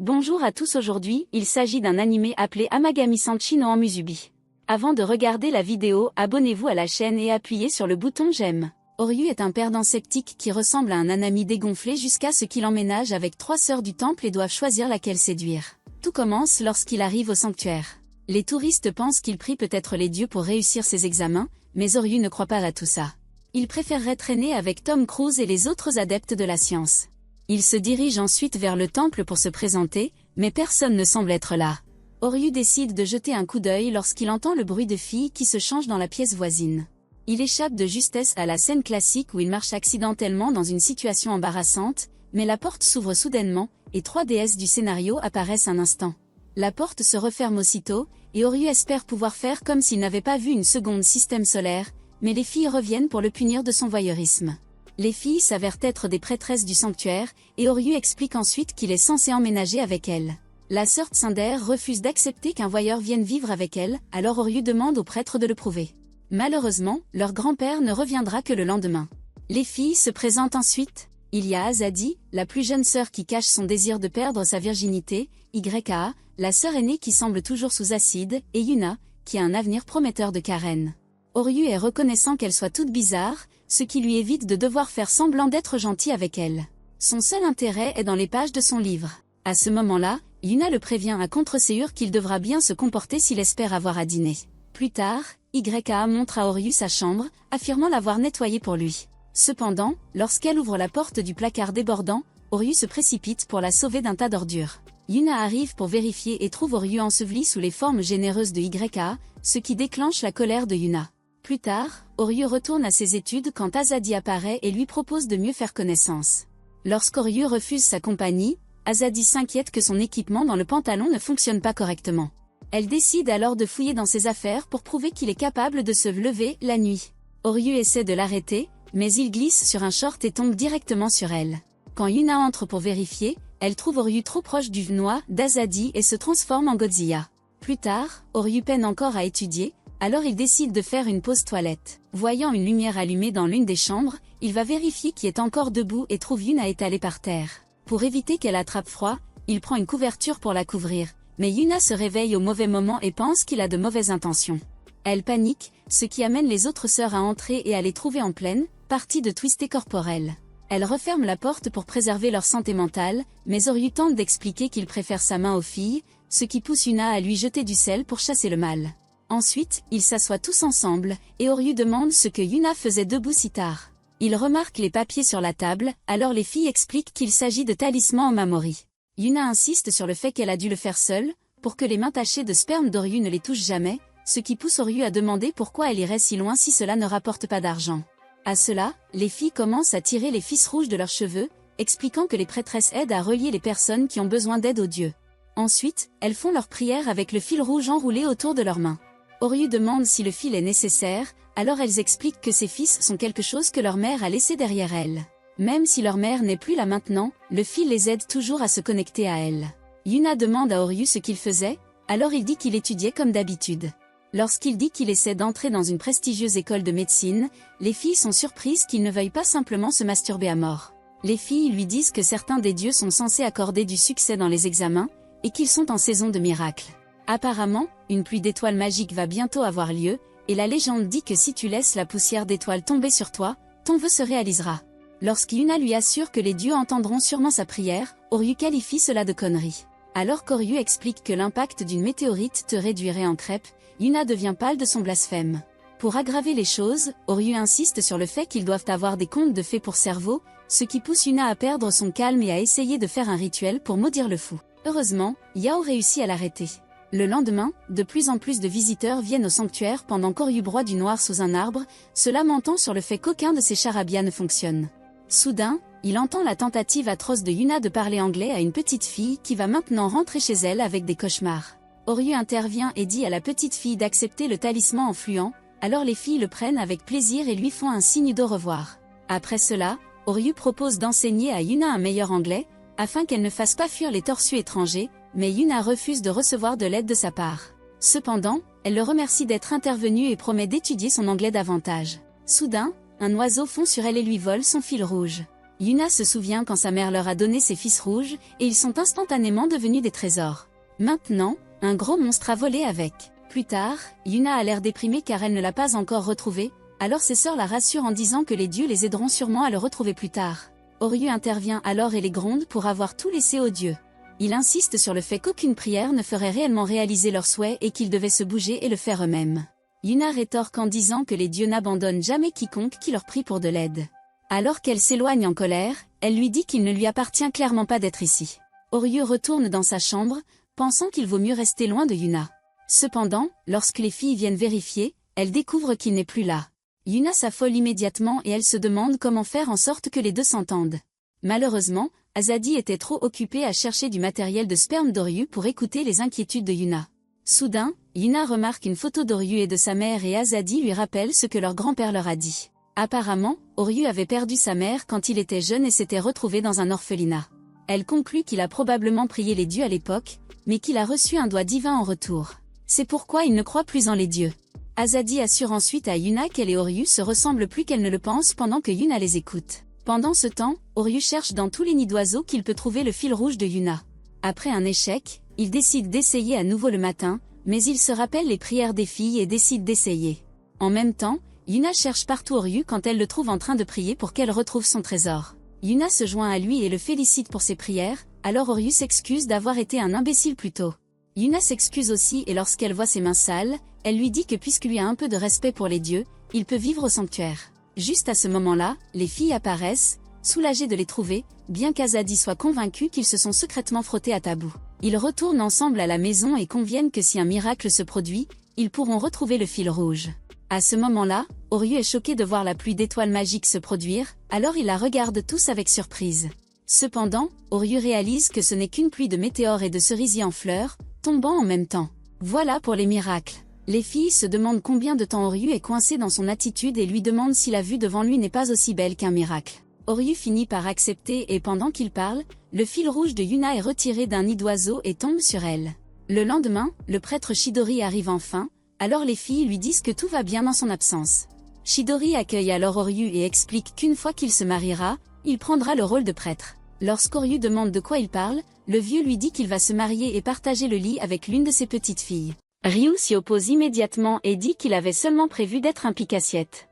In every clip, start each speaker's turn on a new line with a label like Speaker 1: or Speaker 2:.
Speaker 1: Bonjour à tous, aujourd'hui, il s'agit d'un animé appelé Amagami-Sanchi no Musubi. Avant de regarder la vidéo, abonnez-vous à la chaîne et appuyez sur le bouton j'aime. Oryu est un perdant sceptique qui ressemble à un Nanami dégonflé jusqu'à ce qu'il emménage avec 3 sœurs du temple et doivent choisir laquelle séduire. Tout commence lorsqu'il arrive au sanctuaire. Les touristes pensent qu'il prie peut-être les dieux pour réussir ses examens, mais Oryu ne croit pas à tout ça. Il préférerait traîner avec Tom Cruise et les autres adeptes de la science. Il se dirige ensuite vers le temple pour se présenter, mais personne ne semble être là. Oryu décide de jeter un coup d'œil lorsqu'il entend le bruit de filles qui se changent dans la pièce voisine. Il échappe de justesse à la scène classique où il marche accidentellement dans une situation embarrassante, mais la porte s'ouvre soudainement, et 3 déesses du scénario apparaissent un instant. La porte se referme aussitôt, et Oryu espère pouvoir faire comme s'il n'avait pas vu une seconde système solaire, mais les filles reviennent pour le punir de son voyeurisme. Les filles s'avèrent être des prêtresses du sanctuaire, et Oryu explique ensuite qu'il est censé emménager avec elles. La sœur Tsunder refuse d'accepter qu'un voyeur vienne vivre avec elle, alors Oryu demande au prêtre de le prouver. Malheureusement, leur grand-père ne reviendra que le lendemain. Les filles se présentent ensuite. Il y a Azadi, la plus jeune sœur qui cache son désir de perdre sa virginité, YA, la sœur aînée qui semble toujours sous acide, et Yuna, qui a un avenir prometteur de Karen. Oryu est reconnaissant qu'elle soit toute bizarre, ce qui lui évite de devoir faire semblant d'être gentil avec elle. Son seul intérêt est dans les pages de son livre. À ce moment-là, Yuna le prévient à contre-ségur qu'il devra bien se comporter s'il espère avoir à dîner. Plus tard, YA montre à Oryu sa chambre, affirmant l'avoir nettoyée pour lui. Cependant, lorsqu'elle ouvre la porte du placard débordant, Oryu se précipite pour la sauver d'un tas d'ordures. Yuna arrive pour vérifier et trouve Oryu enseveli sous les formes généreuses de YA, ce qui déclenche la colère de Yuna. Plus tard, Oryu retourne à ses études quand Azadi apparaît et lui propose de mieux faire connaissance. Lorsqu'Oryu refuse sa compagnie, Azadi s'inquiète que son équipement dans le pantalon ne fonctionne pas correctement. Elle décide alors de fouiller dans ses affaires pour prouver qu'il est capable de se lever la nuit. Oryu essaie de l'arrêter, mais il glisse sur un short et tombe directement sur elle. Quand Yuna entre pour vérifier, elle trouve Oryu trop proche du noix d'Azadi et se transforme en Godzilla. Plus tard, Oryu peine encore à étudier, alors il décide de faire une pause toilette. Voyant une lumière allumée dans l'une des chambres, il va vérifier qui est encore debout et trouve Yuna étalée par terre. Pour éviter qu'elle attrape froid, il prend une couverture pour la couvrir, mais Yuna se réveille au mauvais moment et pense qu'il a de mauvaises intentions. Elle panique, ce qui amène les autres sœurs à entrer et à les trouver en pleine partie de twisté corporel. Elle referme la porte pour préserver leur santé mentale, mais Oryu tente d'expliquer qu'il préfère sa main aux filles, ce qui pousse Yuna à lui jeter du sel pour chasser le mal. Ensuite, ils s'assoient tous ensemble, et Oryu demande ce que Yuna faisait debout si tard. Il remarque les papiers sur la table, alors les filles expliquent qu'il s'agit de talismans en Mamori. Yuna insiste sur le fait qu'elle a dû le faire seule, pour que les mains tachées de sperme d'Oryu ne les touchent jamais, ce qui pousse Oryu à demander pourquoi elle irait si loin si cela ne rapporte pas d'argent. À cela, les filles commencent à tirer les fils rouges de leurs cheveux, expliquant que les prêtresses aident à relier les personnes qui ont besoin d'aide aux dieux. Ensuite, elles font leur prière avec le fil rouge enroulé autour de leurs mains. Oryu demande si le fil est nécessaire, alors elles expliquent que ces fils sont quelque chose que leur mère a laissé derrière elles. Même si leur mère n'est plus là maintenant, le fil les aide toujours à se connecter à elle. Yuna demande à Oryu ce qu'il faisait, alors il dit qu'il étudiait comme d'habitude. Lorsqu'il dit qu'il essaie d'entrer dans une prestigieuse école de médecine, les filles sont surprises qu'il ne veuille pas simplement se masturber à mort. Les filles lui disent que certains des dieux sont censés accorder du succès dans les examens, et qu'ils sont en saison de miracles. Apparemment, une pluie d'étoiles magiques va bientôt avoir lieu, et la légende dit que si tu laisses la poussière d'étoiles tomber sur toi, ton vœu se réalisera. Lorsqu'Yuna lui assure que les dieux entendront sûrement sa prière, Oryu qualifie cela de connerie. Alors qu'Oryu explique que l'impact d'une météorite te réduirait en crêpes, Yuna devient pâle de son blasphème. Pour aggraver les choses, Oryu insiste sur le fait qu'ils doivent avoir des contes de fées pour cerveau, ce qui pousse Yuna à perdre son calme et à essayer de faire un rituel pour maudire le fou. Heureusement, Yao réussit à l'arrêter. Le lendemain, de plus en plus de visiteurs viennent au sanctuaire pendant qu'Oryu broie du noir sous un arbre, se lamentant sur le fait qu'aucun de ses charabia ne fonctionne. Soudain, il entend la tentative atroce de Yuna de parler anglais à une petite fille qui va maintenant rentrer chez elle avec des cauchemars. Oryu intervient et dit à la petite fille d'accepter le talisman en fluant, alors les filles le prennent avec plaisir et lui font un signe d'au revoir. Après cela, Oryu propose d'enseigner à Yuna un meilleur anglais, afin qu'elle ne fasse pas fuir les torsus étrangers, mais Yuna refuse de recevoir de l'aide de sa part. Cependant, elle le remercie d'être intervenue et promet d'étudier son anglais davantage. Soudain, un oiseau fond sur elle et lui vole son fil rouge. Yuna se souvient quand sa mère leur a donné ses fils rouges, et ils sont instantanément devenus des trésors. Maintenant, un gros monstre a volé avec. Plus tard, Yuna a l'air déprimée car elle ne l'a pas encore retrouvé, alors ses sœurs la rassurent en disant que les dieux les aideront sûrement à le retrouver plus tard. Oryu intervient alors et les gronde pour avoir tout laissé aux dieux. Il insiste sur le fait qu'aucune prière ne ferait réellement réaliser leurs souhaits et qu'ils devaient se bouger et le faire eux-mêmes. Yuna rétorque en disant que les dieux n'abandonnent jamais quiconque qui leur prie pour de l'aide. Alors qu'elle s'éloigne en colère, elle lui dit qu'il ne lui appartient clairement pas d'être ici. Oryu retourne dans sa chambre, pensant qu'il vaut mieux rester loin de Yuna. Cependant, lorsque les filles viennent vérifier, elles découvrent qu'il n'est plus là. Yuna s'affole immédiatement et elle se demande comment faire en sorte que les deux s'entendent. Malheureusement, Azadi était trop occupée à chercher du matériel de sperme d'Oryu pour écouter les inquiétudes de Yuna. Soudain, Yuna remarque une photo d'Oryu et de sa mère et Azadi lui rappelle ce que leur grand-père leur a dit. Apparemment, Oryu avait perdu sa mère quand il était jeune et s'était retrouvé dans un orphelinat. Elle conclut qu'il a probablement prié les dieux à l'époque, mais qu'il a reçu un doigt divin en retour. C'est pourquoi il ne croit plus en les dieux. Azadi assure ensuite à Yuna qu'elle et Oryu se ressemblent plus qu'elle ne le pense pendant que Yuna les écoute. Pendant ce temps, Oryu cherche dans tous les nids d'oiseaux qu'il peut trouver le fil rouge de Yuna. Après un échec, il décide d'essayer à nouveau le matin, mais il se rappelle les prières des filles et décide d'essayer. En même temps, Yuna cherche partout Oryu quand elle le trouve en train de prier pour qu'elle retrouve son trésor. Yuna se joint à lui et le félicite pour ses prières, alors Oryu s'excuse d'avoir été un imbécile plus tôt. Yuna s'excuse aussi et lorsqu'elle voit ses mains sales, elle lui dit que puisqu'il a un peu de respect pour les dieux, il peut vivre au sanctuaire. Juste à ce moment-là, les filles apparaissent, soulagées de les trouver, bien qu'Azadi soit convaincu qu'ils se sont secrètement frottés à Tabou. Ils retournent ensemble à la maison et conviennent que si un miracle se produit, ils pourront retrouver le fil rouge. À ce moment-là, Oryu est choqué de voir la pluie d'étoiles magiques se produire, alors il la regarde tous avec surprise. Cependant, Oryu réalise que ce n'est qu'une pluie de météores et de cerisiers en fleurs, tombant en même temps. Voilà pour les miracles. Les filles se demandent combien de temps Oryu est coincé dans son attitude et lui demandent si la vue devant lui n'est pas aussi belle qu'un miracle. Oryu finit par accepter et pendant qu'il parle, le fil rouge de Yuna est retiré d'un nid d'oiseau et tombe sur elle. Le lendemain, le prêtre Chidori arrive enfin, alors les filles lui disent que tout va bien dans son absence. Chidori accueille alors Oryu et explique qu'une fois qu'il se mariera, il prendra le rôle de prêtre. Lorsqu'Oryu demande de quoi il parle, le vieux lui dit qu'il va se marier et partager le lit avec l'une de ses petites filles. Ryu s'y oppose immédiatement et dit qu'il avait seulement prévu d'être un pique-assiette.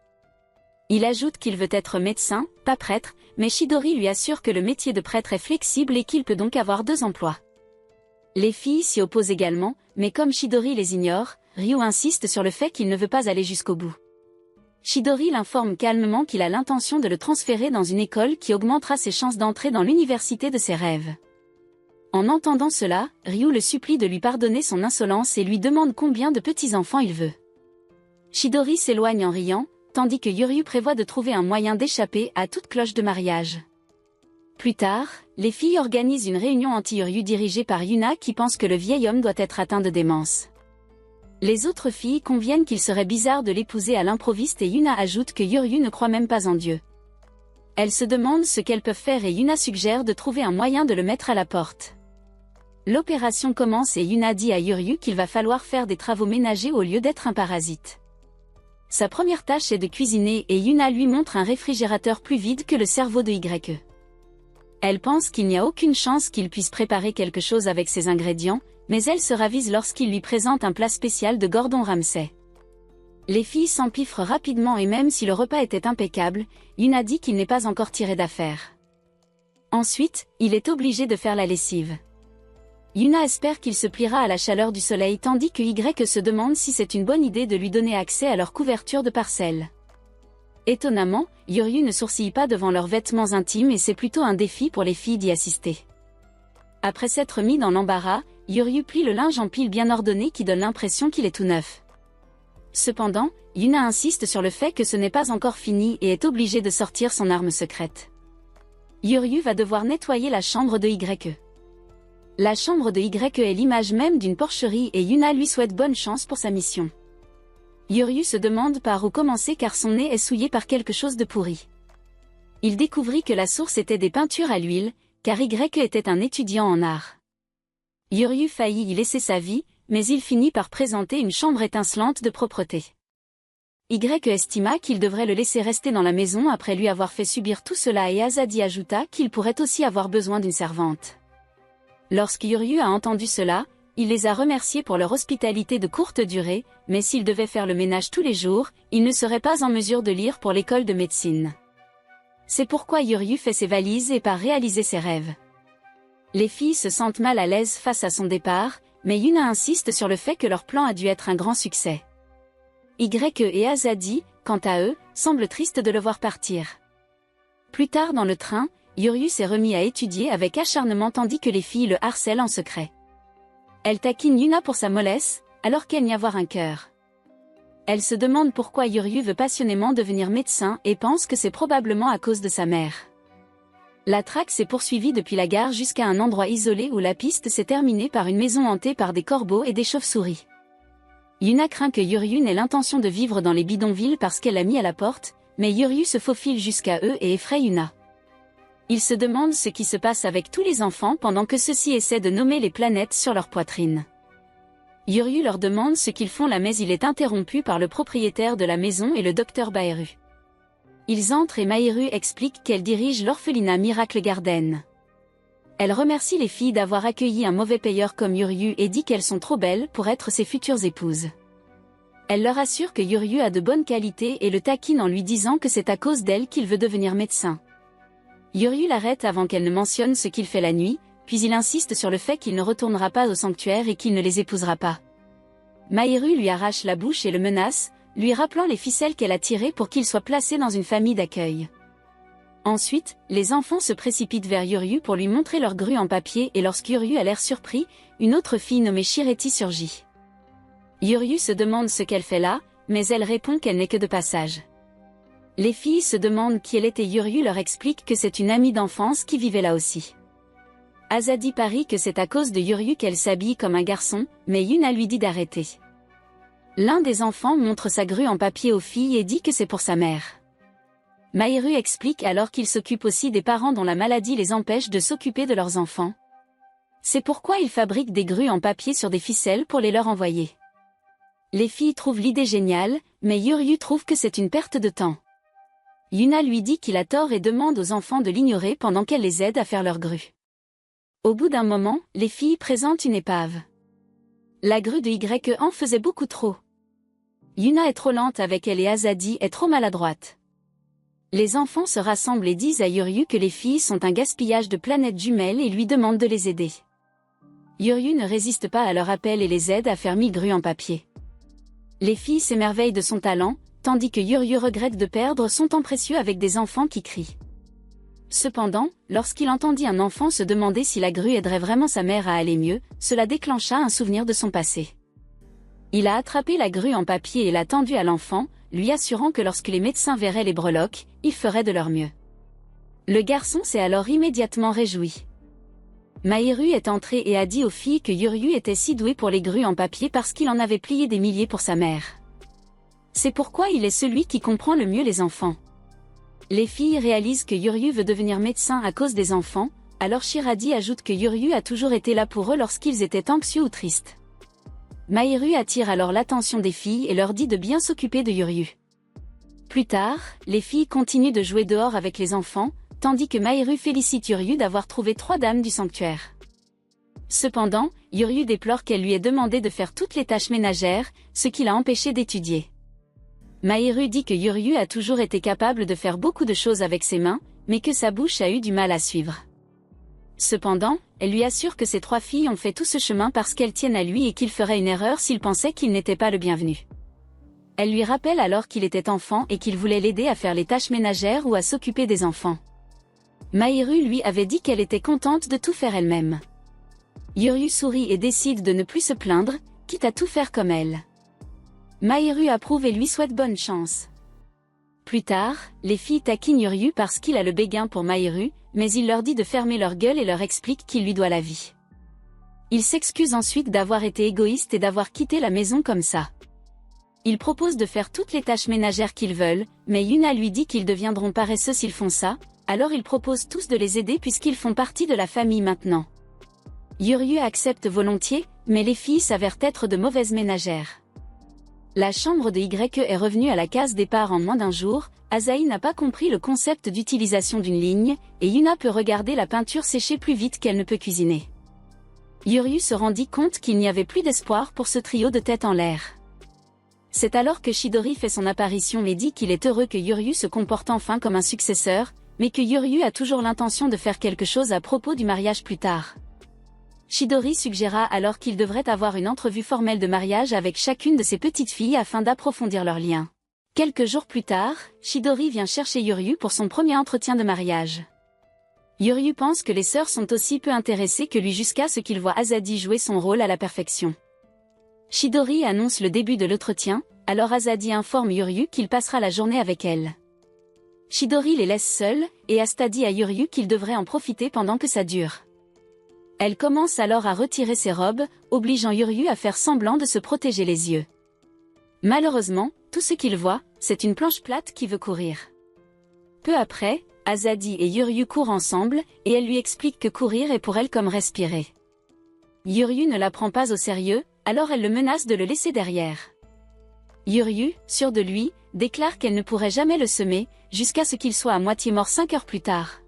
Speaker 1: Il ajoute qu'il veut être médecin, pas prêtre, mais Chidori lui assure que le métier de prêtre est flexible et qu'il peut donc avoir 2 emplois. Les filles s'y opposent également, mais comme Chidori les ignore, Ryu insiste sur le fait qu'il ne veut pas aller jusqu'au bout. Chidori l'informe calmement qu'il a l'intention de le transférer dans une école qui augmentera ses chances d'entrer dans l'université de ses rêves. En entendant cela, Ryu le supplie de lui pardonner son insolence et lui demande combien de petits-enfants il veut. Chidori s'éloigne en riant, tandis que Yoryu prévoit de trouver un moyen d'échapper à toute cloche de mariage. Plus tard, les filles organisent une réunion anti-Yoryu dirigée par Yuna qui pense que le vieil homme doit être atteint de démence. Les autres filles conviennent qu'il serait bizarre de l'épouser à l'improviste et Yuna ajoute que Yoryu ne croit même pas en Dieu. Elles se demandent ce qu'elles peuvent faire et Yuna suggère de trouver un moyen de le mettre à la porte. L'opération commence et Yuna dit à Yoryu qu'il va falloir faire des travaux ménagers au lieu d'être un parasite. Sa première tâche est de cuisiner et Yuna lui montre un réfrigérateur plus vide que le cerveau de YE. Elle pense qu'il n'y a aucune chance qu'il puisse préparer quelque chose avec ces ingrédients, mais elle se ravise lorsqu'il lui présente un plat spécial de Gordon Ramsay. Les filles s'empiffrent rapidement et même si le repas était impeccable, Yuna dit qu'il n'est pas encore tiré d'affaire. Ensuite, il est obligé de faire la lessive. Yuna espère qu'il se pliera à la chaleur du soleil tandis que YE se demande si c'est une bonne idée de lui donner accès à leur couverture de parcelles. Étonnamment, Yoryu ne sourcille pas devant leurs vêtements intimes et c'est plutôt un défi pour les filles d'y assister. Après s'être mis dans l'embarras, Yoryu plie le linge en piles bien ordonnées qui donne l'impression qu'il est tout neuf. Cependant, Yuna insiste sur le fait que ce n'est pas encore fini et est obligée de sortir son arme secrète. Yoryu va devoir nettoyer la chambre de YE. La chambre de YE est l'image même d'une porcherie et Yuna lui souhaite bonne chance pour sa mission. Yoryu se demande par où commencer car son nez est souillé par quelque chose de pourri. Il découvrit que la source était des peintures à l'huile, car YE était un étudiant en art. Yoryu faillit y laisser sa vie, mais il finit par présenter une chambre étincelante de propreté. Y estima qu'il devrait le laisser rester dans la maison après lui avoir fait subir tout cela et Azadi ajouta qu'il pourrait aussi avoir besoin d'une servante. Lorsque Yuryu a entendu cela, il les a remerciés pour leur hospitalité de courte durée, mais s'il devait faire le ménage tous les jours, il ne serait pas en mesure de lire pour l'école de médecine. C'est pourquoi Yuryu fait ses valises et part réaliser ses rêves. Les filles se sentent mal à l'aise face à son départ, mais Yuna insiste sur le fait que leur plan a dû être un grand succès. Y et Azadi, quant à eux, semblent tristes de le voir partir. Plus tard dans le train, Yuryu s'est remis à étudier avec acharnement tandis que les filles le harcèlent en secret. Elle taquine Yuna pour sa mollesse, alors qu'elle n'y a voir un cœur. Elle se demande pourquoi Yuryu veut passionnément devenir médecin et pense que c'est probablement à cause de sa mère. La traque s'est poursuivie depuis la gare jusqu'à un endroit isolé où la piste s'est terminée par une maison hantée par des corbeaux et des chauves-souris. Yuna craint que Yuryu n'ait l'intention de vivre dans les bidonvilles parce qu'elle l'a mis à la porte, mais Yuryu se faufile jusqu'à eux et effraie Yuna. Il se demande ce qui se passe avec tous les enfants pendant que ceux-ci essaient de nommer les planètes sur leur poitrine. Yuryu leur demande ce qu'ils font là mais il est interrompu par le propriétaire de la maison et le docteur Baeru. Ils entrent et Mahiru explique qu'elle dirige l'orphelinat Miracle Garden. Elle remercie les filles d'avoir accueilli un mauvais payeur comme Yuryu et dit qu'elles sont trop belles pour être ses futures épouses. Elle leur assure que Yuryu a de bonnes qualités et le taquine en lui disant que c'est à cause d'elle qu'il veut devenir médecin. Yuryu l'arrête avant qu'elle ne mentionne ce qu'il fait la nuit, puis il insiste sur le fait qu'il ne retournera pas au sanctuaire et qu'il ne les épousera pas. Mahiru lui arrache la bouche et le menace, lui rappelant les ficelles qu'elle a tirées pour qu'il soit placé dans une famille d'accueil. Ensuite, les enfants se précipitent vers Yuryu pour lui montrer leur grue en papier et lorsqu'Yuryu a l'air surpris, une autre fille nommée Shireti surgit. Yuryu se demande ce qu'elle fait là, mais elle répond qu'elle n'est que de passage. Les filles se demandent qui elle est et Yuryu leur explique que c'est une amie d'enfance qui vivait là aussi. Azadi parie que c'est à cause de Yuryu qu'elle s'habille comme un garçon, mais Yuna lui dit d'arrêter. L'un des enfants montre sa grue en papier aux filles et dit que c'est pour sa mère. Mahiru explique alors qu'il s'occupe aussi des parents dont la maladie les empêche de s'occuper de leurs enfants. C'est pourquoi il fabrique des grues en papier sur des ficelles pour les leur envoyer. Les filles trouvent l'idée géniale, mais Yuryu trouve que c'est une perte de temps. Yuna lui dit qu'il a tort et demande aux enfants de l'ignorer pendant qu'elle les aide à faire leurs grues. Au bout d'un moment, les filles présentent une épave. La grue de Y en faisait beaucoup trop. Yuna est trop lente avec elle et Azadi est trop maladroite. Les enfants se rassemblent et disent à Yuryu que les filles sont un gaspillage de planètes jumelles et lui demandent de les aider. Yuryu ne résiste pas à leur appel et les aide à faire 1000 grues en papier. Les filles s'émerveillent de son talent, tandis que Yuryu regrette de perdre son temps précieux avec des enfants qui crient. Cependant, lorsqu'il entendit un enfant se demander si la grue aiderait vraiment sa mère à aller mieux, cela déclencha un souvenir de son passé. Il a attrapé la grue en papier et l'a tendue à l'enfant, lui assurant que lorsque les médecins verraient les breloques, ils feraient de leur mieux. Le garçon s'est alors immédiatement réjoui. Mahiru est entré et a dit aux filles que Yuryu était si doué pour les grues en papier parce qu'il en avait plié des milliers pour sa mère. C'est pourquoi il est celui qui comprend le mieux les enfants. Les filles réalisent que Yuryu veut devenir médecin à cause des enfants, alors Shiradi ajoute que Yuryu a toujours été là pour eux lorsqu'ils étaient anxieux ou tristes. Mahiru attire alors l'attention des filles et leur dit de bien s'occuper de Yuryu. Plus tard, les filles continuent de jouer dehors avec les enfants, tandis que Mahiru félicite Yuryu d'avoir trouvé 3 dames du sanctuaire. Cependant, Yuryu déplore qu'elle lui ait demandé de faire toutes les tâches ménagères, ce qui l'a empêché d'étudier. Mahiru dit que Yuryu a toujours été capable de faire beaucoup de choses avec ses mains, mais que sa bouche a eu du mal à suivre. Cependant, elle lui assure que ces 3 filles ont fait tout ce chemin parce qu'elles tiennent à lui et qu'il ferait une erreur s'il pensait qu'il n'était pas le bienvenu. Elle lui rappelle alors qu'il était enfant et qu'il voulait l'aider à faire les tâches ménagères ou à s'occuper des enfants. Mahiru lui avait dit qu'elle était contente de tout faire elle-même. Yuryu sourit et décide de ne plus se plaindre, quitte à tout faire comme elle. Mahiru approuve et lui souhaite bonne chance. Plus tard, les filles taquinent Yuryu parce qu'il a le béguin pour Mahiru, mais il leur dit de fermer leur gueule et leur explique qu'il lui doit la vie. Il s'excuse ensuite d'avoir été égoïste et d'avoir quitté la maison comme ça. Il propose de faire toutes les tâches ménagères qu'ils veulent, mais Yuna lui dit qu'ils deviendront paresseux s'ils font ça, alors il propose tous de les aider puisqu'ils font partie de la famille maintenant. Yuryu accepte volontiers, mais les filles s'avèrent être de mauvaises ménagères. La chambre de YE est revenue à la case départ en moins d'un jour. Asahi n'a pas compris le concept d'utilisation d'une ligne, et Yuna peut regarder la peinture sécher plus vite qu'elle ne peut cuisiner. Yuryu se rendit compte qu'il n'y avait plus d'espoir pour ce trio de tête en l'air. C'est alors que Chidori fait son apparition et dit qu'il est heureux que Yuryu se comporte enfin comme un successeur, mais que Yuryu a toujours l'intention de faire quelque chose à propos du mariage plus tard. Chidori suggéra alors qu'il devrait avoir une entrevue formelle de mariage avec chacune de ses petites filles afin d'approfondir leurs liens. Quelques jours plus tard, Chidori vient chercher Yuryu pour son premier entretien de mariage. Yuryu pense que les sœurs sont aussi peu intéressées que lui jusqu'à ce qu'il voit Azadi jouer son rôle à la perfection. Chidori annonce le début de l'entretien, alors Azadi informe Yuryu qu'il passera la journée avec elle. Chidori les laisse seuls, et Asta dit à Yuryu qu'il devrait en profiter pendant que ça dure. Elle commence alors à retirer ses robes, obligeant Yuryu à faire semblant de se protéger les yeux. Malheureusement, tout ce qu'il voit, c'est une planche plate qui veut courir. Peu après, Azadi et Yuryu courent ensemble, et elle lui explique que courir est pour elle comme respirer. Yuryu ne la prend pas au sérieux, alors elle le menace de le laisser derrière. Yuryu, sûre de lui, déclare qu'elle ne pourrait jamais le semer, jusqu'à ce qu'il soit à moitié mort 5 heures plus tard.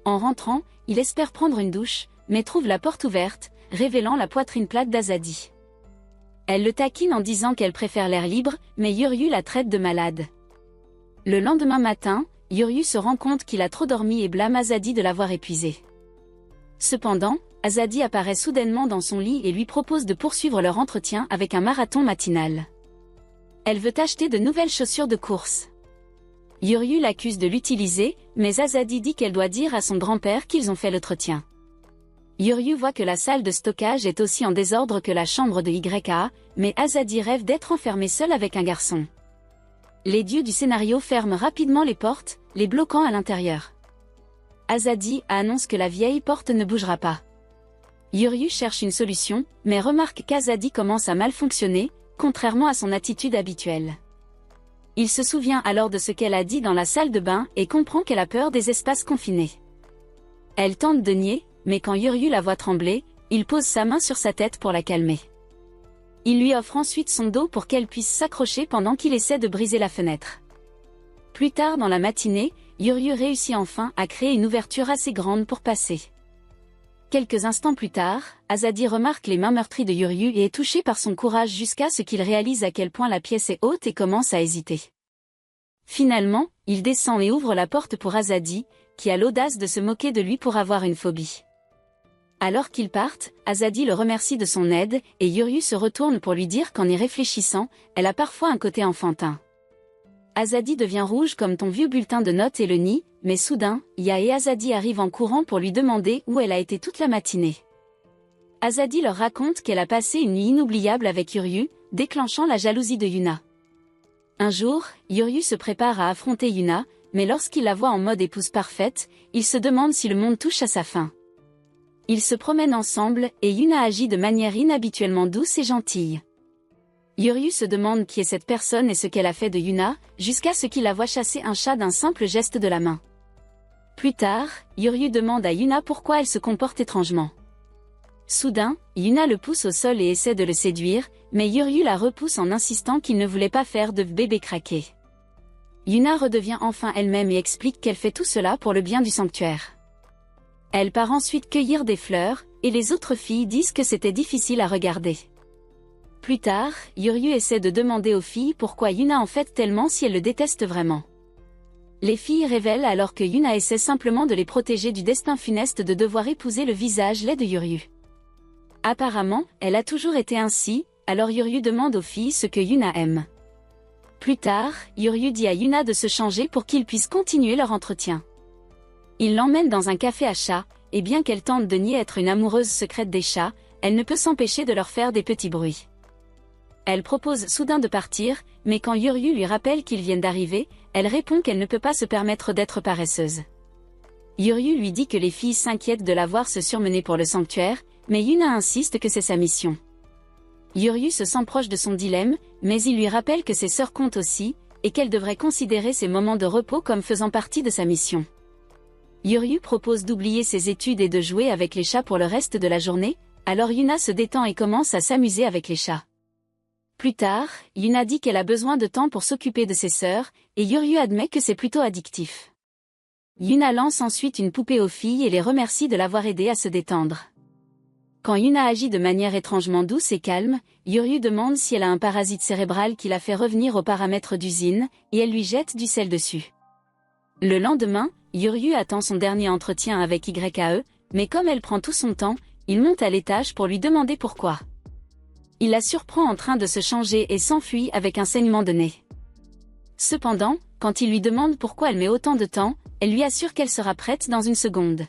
Speaker 1: En rentrant, il espère prendre une douche, mais trouve la porte ouverte, révélant la poitrine plate d'Azadi. Elle le taquine en disant qu'elle préfère l'air libre, mais Yuryu la traite de malade. Le lendemain matin, Yuryu se rend compte qu'il a trop dormi et blâme Azadi de l'avoir épuisé. Cependant, Azadi apparaît soudainement dans son lit et lui propose de poursuivre leur entretien avec un marathon matinal. Elle veut acheter de nouvelles chaussures de course. Yuryu l'accuse de l'utiliser, mais Azadi dit qu'elle doit dire à son grand-père qu'ils ont fait l'entretien. Yuryu voit que la salle de stockage est aussi en désordre que la chambre de YA, mais Azadi rêve d'être enfermée seule avec un garçon. Les dieux du scénario ferment rapidement les portes, les bloquant à l'intérieur. Azadi annonce que la vieille porte ne bougera pas. Yuryu cherche une solution, mais remarque qu'Azadi commence à mal fonctionner, contrairement à son attitude habituelle. Il se souvient alors de ce qu'elle a dit dans la salle de bain et comprend qu'elle a peur des espaces confinés. Elle tente de nier, mais quand Yuryu la voit trembler, il pose sa main sur sa tête pour la calmer. Il lui offre ensuite son dos pour qu'elle puisse s'accrocher pendant qu'il essaie de briser la fenêtre. Plus tard dans la matinée, Yuryu réussit enfin à créer une ouverture assez grande pour passer. Quelques instants plus tard, Azadi remarque les mains meurtries de Yuryu et est touché par son courage jusqu'à ce qu'il réalise à quel point la pièce est haute et commence à hésiter. Finalement, il descend et ouvre la porte pour Azadi, qui a l'audace de se moquer de lui pour avoir une phobie. Alors qu'ils partent, Azadi le remercie de son aide, et Yuryu se retourne pour lui dire qu'en y réfléchissant, elle a parfois un côté enfantin. Azadi devient rouge comme ton vieux bulletin de notes et le nie, mais soudain, Ya et Azadi arrivent en courant pour lui demander où elle a été toute la matinée. Azadi leur raconte qu'elle a passé une nuit inoubliable avec Yuryu, déclenchant la jalousie de Yuna. Un jour, Yuryu se prépare à affronter Yuna, mais lorsqu'il la voit en mode épouse parfaite, il se demande si le monde touche à sa fin. Ils se promènent ensemble, et Yuna agit de manière inhabituellement douce et gentille. Yuryu se demande qui est cette personne et ce qu'elle a fait de Yuna, jusqu'à ce qu'il la voie chasser un chat d'un simple geste de la main. Plus tard, Yuryu demande à Yuna pourquoi elle se comporte étrangement. Soudain, Yuna le pousse au sol et essaie de le séduire, mais Yuryu la repousse en insistant qu'il ne voulait pas faire de bébé craqué. Yuna redevient enfin elle-même et explique qu'elle fait tout cela pour le bien du sanctuaire. Elle part ensuite cueillir des fleurs, et les autres filles disent que c'était difficile à regarder. Plus tard, Yuryu essaie de demander aux filles pourquoi Yuna en fait tellement si elle le déteste vraiment. Les filles révèlent alors que Yuna essaie simplement de les protéger du destin funeste de devoir épouser le visage laid de Yuryu. Apparemment, elle a toujours été ainsi, alors Yuryu demande aux filles ce que Yuna aime. Plus tard, Yuryu dit à Yuna de se changer pour qu'ils puissent continuer leur entretien. Il l'emmène dans un café à chats, et bien qu'elle tente de nier être une amoureuse secrète des chats, elle ne peut s'empêcher de leur faire des petits bruits. Elle propose soudain de partir, mais quand Yuryu lui rappelle qu'ils viennent d'arriver, elle répond qu'elle ne peut pas se permettre d'être paresseuse. Yuryu lui dit que les filles s'inquiètent de la voir se surmener pour le sanctuaire, mais Yuna insiste que c'est sa mission. Yuryu se sent proche de son dilemme, mais il lui rappelle que ses sœurs comptent aussi, et qu'elle devrait considérer ses moments de repos comme faisant partie de sa mission. Yuryu propose d'oublier ses études et de jouer avec les chats pour le reste de la journée, alors Yuna se détend et commence à s'amuser avec les chats. Plus tard, Yuna dit qu'elle a besoin de temps pour s'occuper de ses sœurs, et Yuryu admet que c'est plutôt addictif. Yuna lance ensuite une poupée aux filles et les remercie de l'avoir aidé à se détendre. Quand Yuna agit de manière étrangement douce et calme, Yuryu demande si elle a un parasite cérébral qui la fait revenir aux paramètres d'usine, et elle lui jette du sel dessus. Le lendemain, Yuryu attend son dernier entretien avec YAE, mais comme elle prend tout son temps, il monte à l'étage pour lui demander pourquoi. Il la surprend en train de se changer et s'enfuit avec un saignement de nez. Cependant, quand il lui demande pourquoi elle met autant de temps, elle lui assure qu'elle sera prête dans une seconde.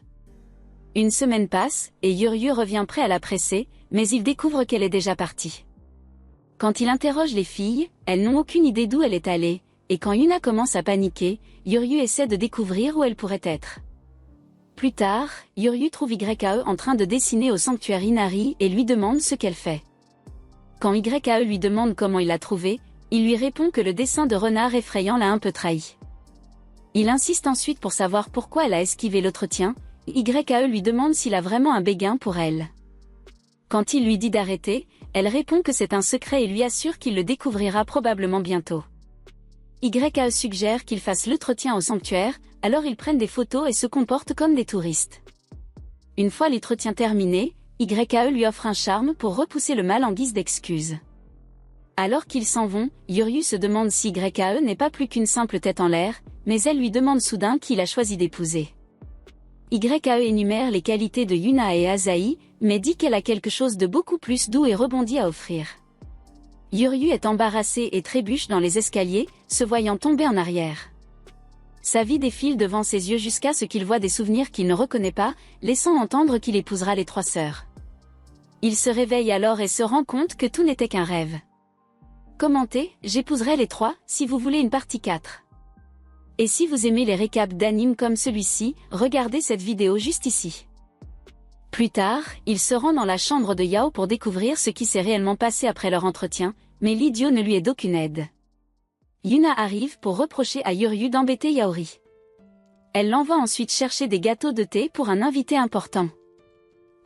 Speaker 1: Une semaine passe, et Yuryu revient prêt à la presser, mais il découvre qu'elle est déjà partie. Quand il interroge les filles, elles n'ont aucune idée d'où elle est allée, et quand Yuna commence à paniquer, Yuryu essaie de découvrir où elle pourrait être. Plus tard, Yuryu trouve YAE en train de dessiner au sanctuaire Inari et lui demande ce qu'elle fait. Quand YAE lui demande comment il l'a trouvée, il lui répond que le dessin de renard effrayant l'a un peu trahi. Il insiste ensuite pour savoir pourquoi elle a esquivé l'entretien. YAE lui demande s'il a vraiment un béguin pour elle. Quand il lui dit d'arrêter, elle répond que c'est un secret et lui assure qu'il le découvrira probablement bientôt. YAE suggère qu'ils fassent l'entretien au sanctuaire, alors ils prennent des photos et se comportent comme des touristes. Une fois l'entretien terminé, YAE lui offre un charme pour repousser le mal en guise d'excuse. Alors qu'ils s'en vont, Yuryu se demande si YAE n'est pas plus qu'une simple tête en l'air, mais elle lui demande soudain qui il a choisi d'épouser. YAE énumère les qualités de Yuna et Asahi, mais dit qu'elle a quelque chose de beaucoup plus doux et rebondi à offrir. Yuryu est embarrassé et trébuche dans les escaliers, se voyant tomber en arrière. Sa vie défile devant ses yeux jusqu'à ce qu'il voit des souvenirs qu'il ne reconnaît pas, laissant entendre qu'il épousera les 3 sœurs. Il se réveille alors et se rend compte que tout n'était qu'un rêve. Commentez, j'épouserai les 3, si vous voulez une partie 4. Et si vous aimez les récaps d'animes comme celui-ci, regardez cette vidéo juste ici. Plus tard, il se rend dans la chambre de Yao pour découvrir ce qui s'est réellement passé après leur entretien, mais l'idiot ne lui est d'aucune aide. Yuna arrive pour reprocher à Yuryu d'embêter Yaori. Elle l'envoie ensuite chercher des gâteaux de thé pour un invité important.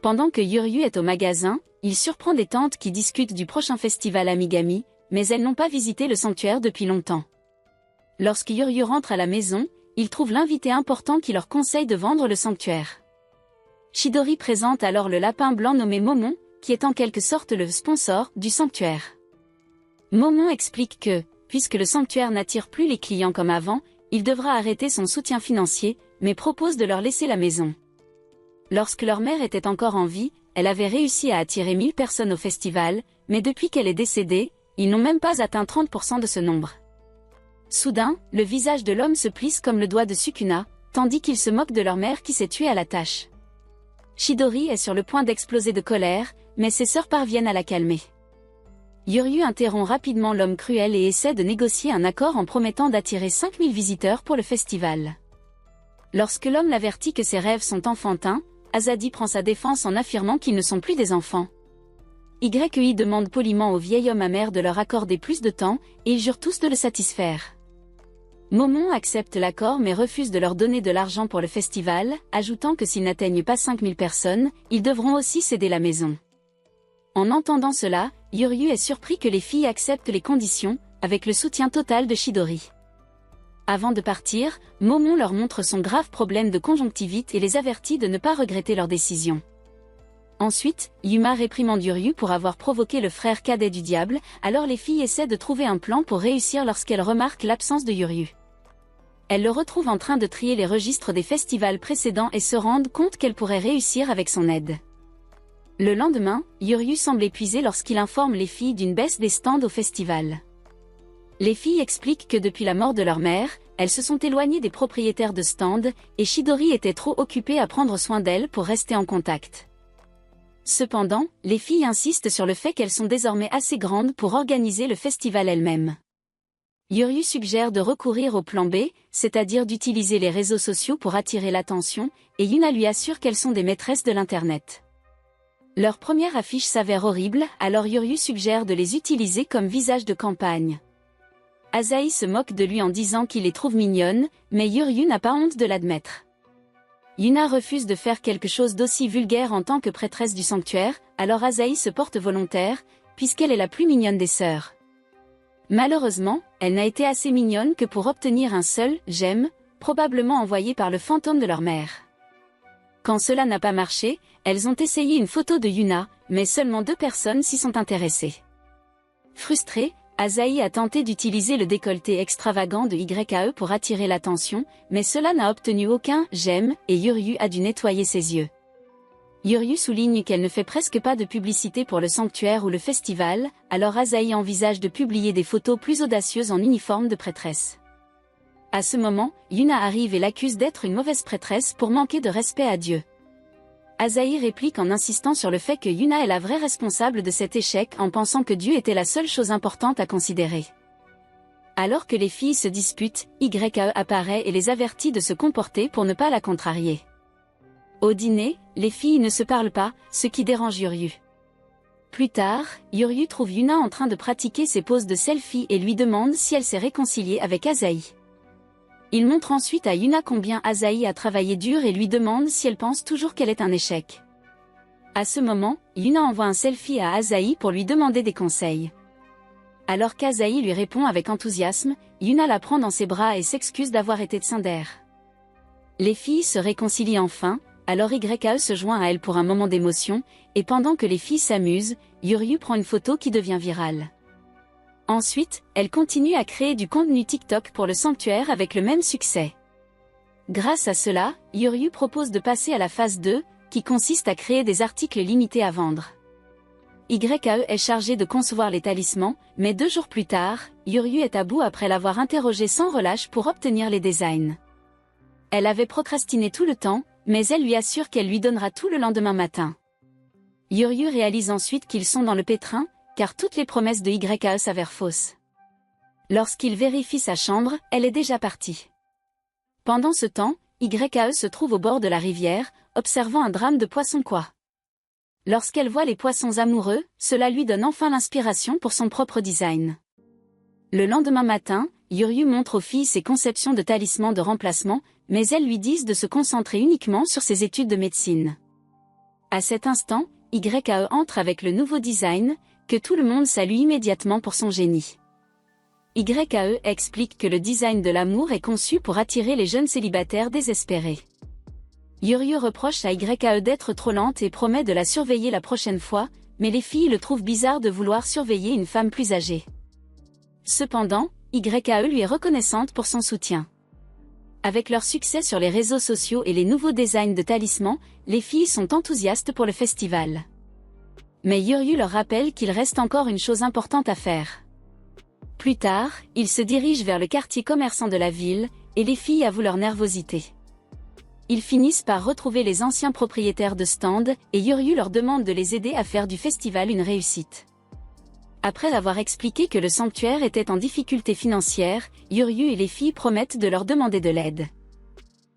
Speaker 1: Pendant que Yuryu est au magasin, il surprend des tantes qui discutent du prochain festival Amigami, mais elles n'ont pas visité le sanctuaire depuis longtemps. Lorsque Yuryu rentre à la maison, il trouve l'invité important qui leur conseille de vendre le sanctuaire. Chidori présente alors le lapin blanc nommé Momon, qui est en quelque sorte le sponsor du sanctuaire. Momon explique que, puisque le sanctuaire n'attire plus les clients comme avant, il devra arrêter son soutien financier, mais propose de leur laisser la maison. Lorsque leur mère était encore en vie, elle avait réussi à attirer 1000 personnes au festival, mais depuis qu'elle est décédée, ils n'ont même pas atteint 30% de ce nombre. Soudain, le visage de l'homme se plisse comme le doigt de Sukuna, tandis qu'il se moque de leur mère qui s'est tuée à la tâche. Chidori est sur le point d'exploser de colère, mais ses sœurs parviennent à la calmer. Yuryu interrompt rapidement l'homme cruel et essaie de négocier un accord en promettant d'attirer 5000 visiteurs pour le festival. Lorsque l'homme l'avertit que ses rêves sont enfantins, Azadi prend sa défense en affirmant qu'ils ne sont plus des enfants. YI demande poliment au vieil homme amer de leur accorder plus de temps, et ils jurent tous de le satisfaire. Momon accepte l'accord mais refuse de leur donner de l'argent pour le festival, ajoutant que s'ils n'atteignent pas 5000 personnes, ils devront aussi céder la maison. En entendant cela, Yuryu est surpris que les filles acceptent les conditions, avec le soutien total de Chidori. Avant de partir, Momon leur montre son grave problème de conjonctivite et les avertit de ne pas regretter leur décision. Ensuite, Yuma réprimande Yuryu pour avoir provoqué le frère cadet du diable, alors les filles essaient de trouver un plan pour réussir lorsqu'elles remarquent l'absence de Yuryu. Elles le retrouvent en train de trier les registres des festivals précédents et se rendent compte qu'elle pourrait réussir avec son aide. Le lendemain, Yuryu semble épuisé lorsqu'il informe les filles d'une baisse des stands au festival. Les filles expliquent que depuis la mort de leur mère, elles se sont éloignées des propriétaires de stands, et Chidori était trop occupée à prendre soin d'elles pour rester en contact. Cependant, les filles insistent sur le fait qu'elles sont désormais assez grandes pour organiser le festival elles-mêmes. Yuryu suggère de recourir au plan B, c'est-à-dire d'utiliser les réseaux sociaux pour attirer l'attention, et Yuna lui assure qu'elles sont des maîtresses de l'Internet. Leur première affiche s'avère horrible, alors Yuryu suggère de les utiliser comme visage de campagne. Asahi se moque de lui en disant qu'il les trouve mignonnes, mais Yuryu n'a pas honte de l'admettre. Yuna refuse de faire quelque chose d'aussi vulgaire en tant que prêtresse du sanctuaire, alors Asahi se porte volontaire, puisqu'elle est la plus mignonne des sœurs. Malheureusement, elle n'a été assez mignonne que pour obtenir un seul « j'aime », probablement envoyé par le fantôme de leur mère. Quand cela n'a pas marché, elles ont essayé une photo de Yuna, mais seulement 2 personnes s'y sont intéressées. Frustrée, Asahi a tenté d'utiliser le décolleté extravagant de YAE pour attirer l'attention, mais cela n'a obtenu aucun « j'aime » et Yuryu a dû nettoyer ses yeux. Yuryu souligne qu'elle ne fait presque pas de publicité pour le sanctuaire ou le festival, alors Asahi envisage de publier des photos plus audacieuses en uniforme de prêtresse. À ce moment, Yuna arrive et l'accuse d'être une mauvaise prêtresse pour manquer de respect à Dieu. Asahi réplique en insistant sur le fait que Yuna est la vraie responsable de cet échec en pensant que Dieu était la seule chose importante à considérer. Alors que les filles se disputent, YAE apparaît et les avertit de se comporter pour ne pas la contrarier. Au dîner, les filles ne se parlent pas, ce qui dérange Yuryu. Plus tard, Yuryu trouve Yuna en train de pratiquer ses poses de selfie et lui demande si elle s'est réconciliée avec Asahi. Il montre ensuite à Yuna combien Asahi a travaillé dur et lui demande si elle pense toujours qu'elle est un échec. À ce moment, Yuna envoie un selfie à Asahi pour lui demander des conseils. Alors qu'Asahi lui répond avec enthousiasme, Yuna la prend dans ses bras et s'excuse d'avoir été tsundere. Les filles se réconcilient enfin. Alors YAE se joint à elle pour un moment d'émotion, et pendant que les filles s'amusent, Yuryu prend une photo qui devient virale. Ensuite, elle continue à créer du contenu TikTok pour le sanctuaire avec le même succès. Grâce à cela, Yuryu propose de passer à la phase 2, qui consiste à créer des articles limités à vendre. YAE est chargé de concevoir les talismans, mais 2 jours plus tard, Yuryu est à bout après l'avoir interrogé sans relâche pour obtenir les designs. Elle avait procrastiné tout le temps, mais elle lui assure qu'elle lui donnera tout le lendemain matin. Yuryu réalise ensuite qu'ils sont dans le pétrin, car toutes les promesses de YAE s'avèrent fausses. Lorsqu'il vérifie sa chambre, elle est déjà partie. Pendant ce temps, YAE se trouve au bord de la rivière, observant un drame de poissons quoi. Lorsqu'elle voit les poissons amoureux, cela lui donne enfin l'inspiration pour son propre design. Le lendemain matin, Yuryu montre aux filles ses conceptions de talismans de remplacement, mais elles lui disent de se concentrer uniquement sur ses études de médecine. À cet instant, YAE entre avec le nouveau design, que tout le monde salue immédiatement pour son génie. YAE explique que le design de l'amour est conçu pour attirer les jeunes célibataires désespérés. Yuryu reproche à YAE d'être trop lente et promet de la surveiller la prochaine fois, mais les filles le trouvent bizarre de vouloir surveiller une femme plus âgée. Cependant, YAE lui est reconnaissante pour son soutien. Avec leur succès sur les réseaux sociaux et les nouveaux designs de talismans, les filles sont enthousiastes pour le festival. Mais Yuryu leur rappelle qu'il reste encore une chose importante à faire. Plus tard, ils se dirigent vers le quartier commerçant de la ville, et les filles avouent leur nervosité. Ils finissent par retrouver les anciens propriétaires de stands, et Yuryu leur demande de les aider à faire du festival une réussite. Après avoir expliqué que le sanctuaire était en difficulté financière, Yuryu et les filles promettent de leur demander de l'aide.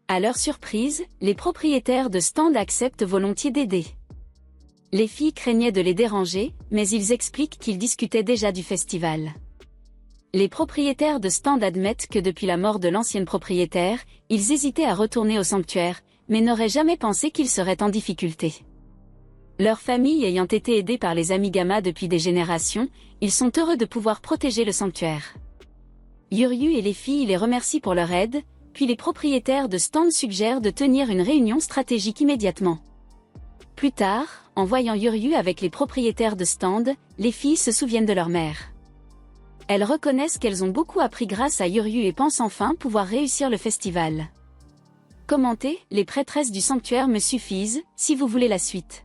Speaker 1: À leur surprise, les propriétaires de stands acceptent volontiers d'aider. Les filles craignaient de les déranger, mais ils expliquent qu'ils discutaient déjà du festival. Les propriétaires de stands admettent que depuis la mort de l'ancienne propriétaire, ils hésitaient à retourner au sanctuaire, mais n'auraient jamais pensé qu'ils seraient en difficulté. Leur famille ayant été aidée par les Amigama depuis des générations, ils sont heureux de pouvoir protéger le sanctuaire. Yuryu et les filles les remercient pour leur aide, puis les propriétaires de stands suggèrent de tenir une réunion stratégique immédiatement. Plus tard, en voyant Yuryu avec les propriétaires de stands, les filles se souviennent de leur mère. Elles reconnaissent qu'elles ont beaucoup appris grâce à Yuryu et pensent enfin pouvoir réussir le festival. Commentez, les prêtresses du sanctuaire me suffisent, si vous voulez la suite.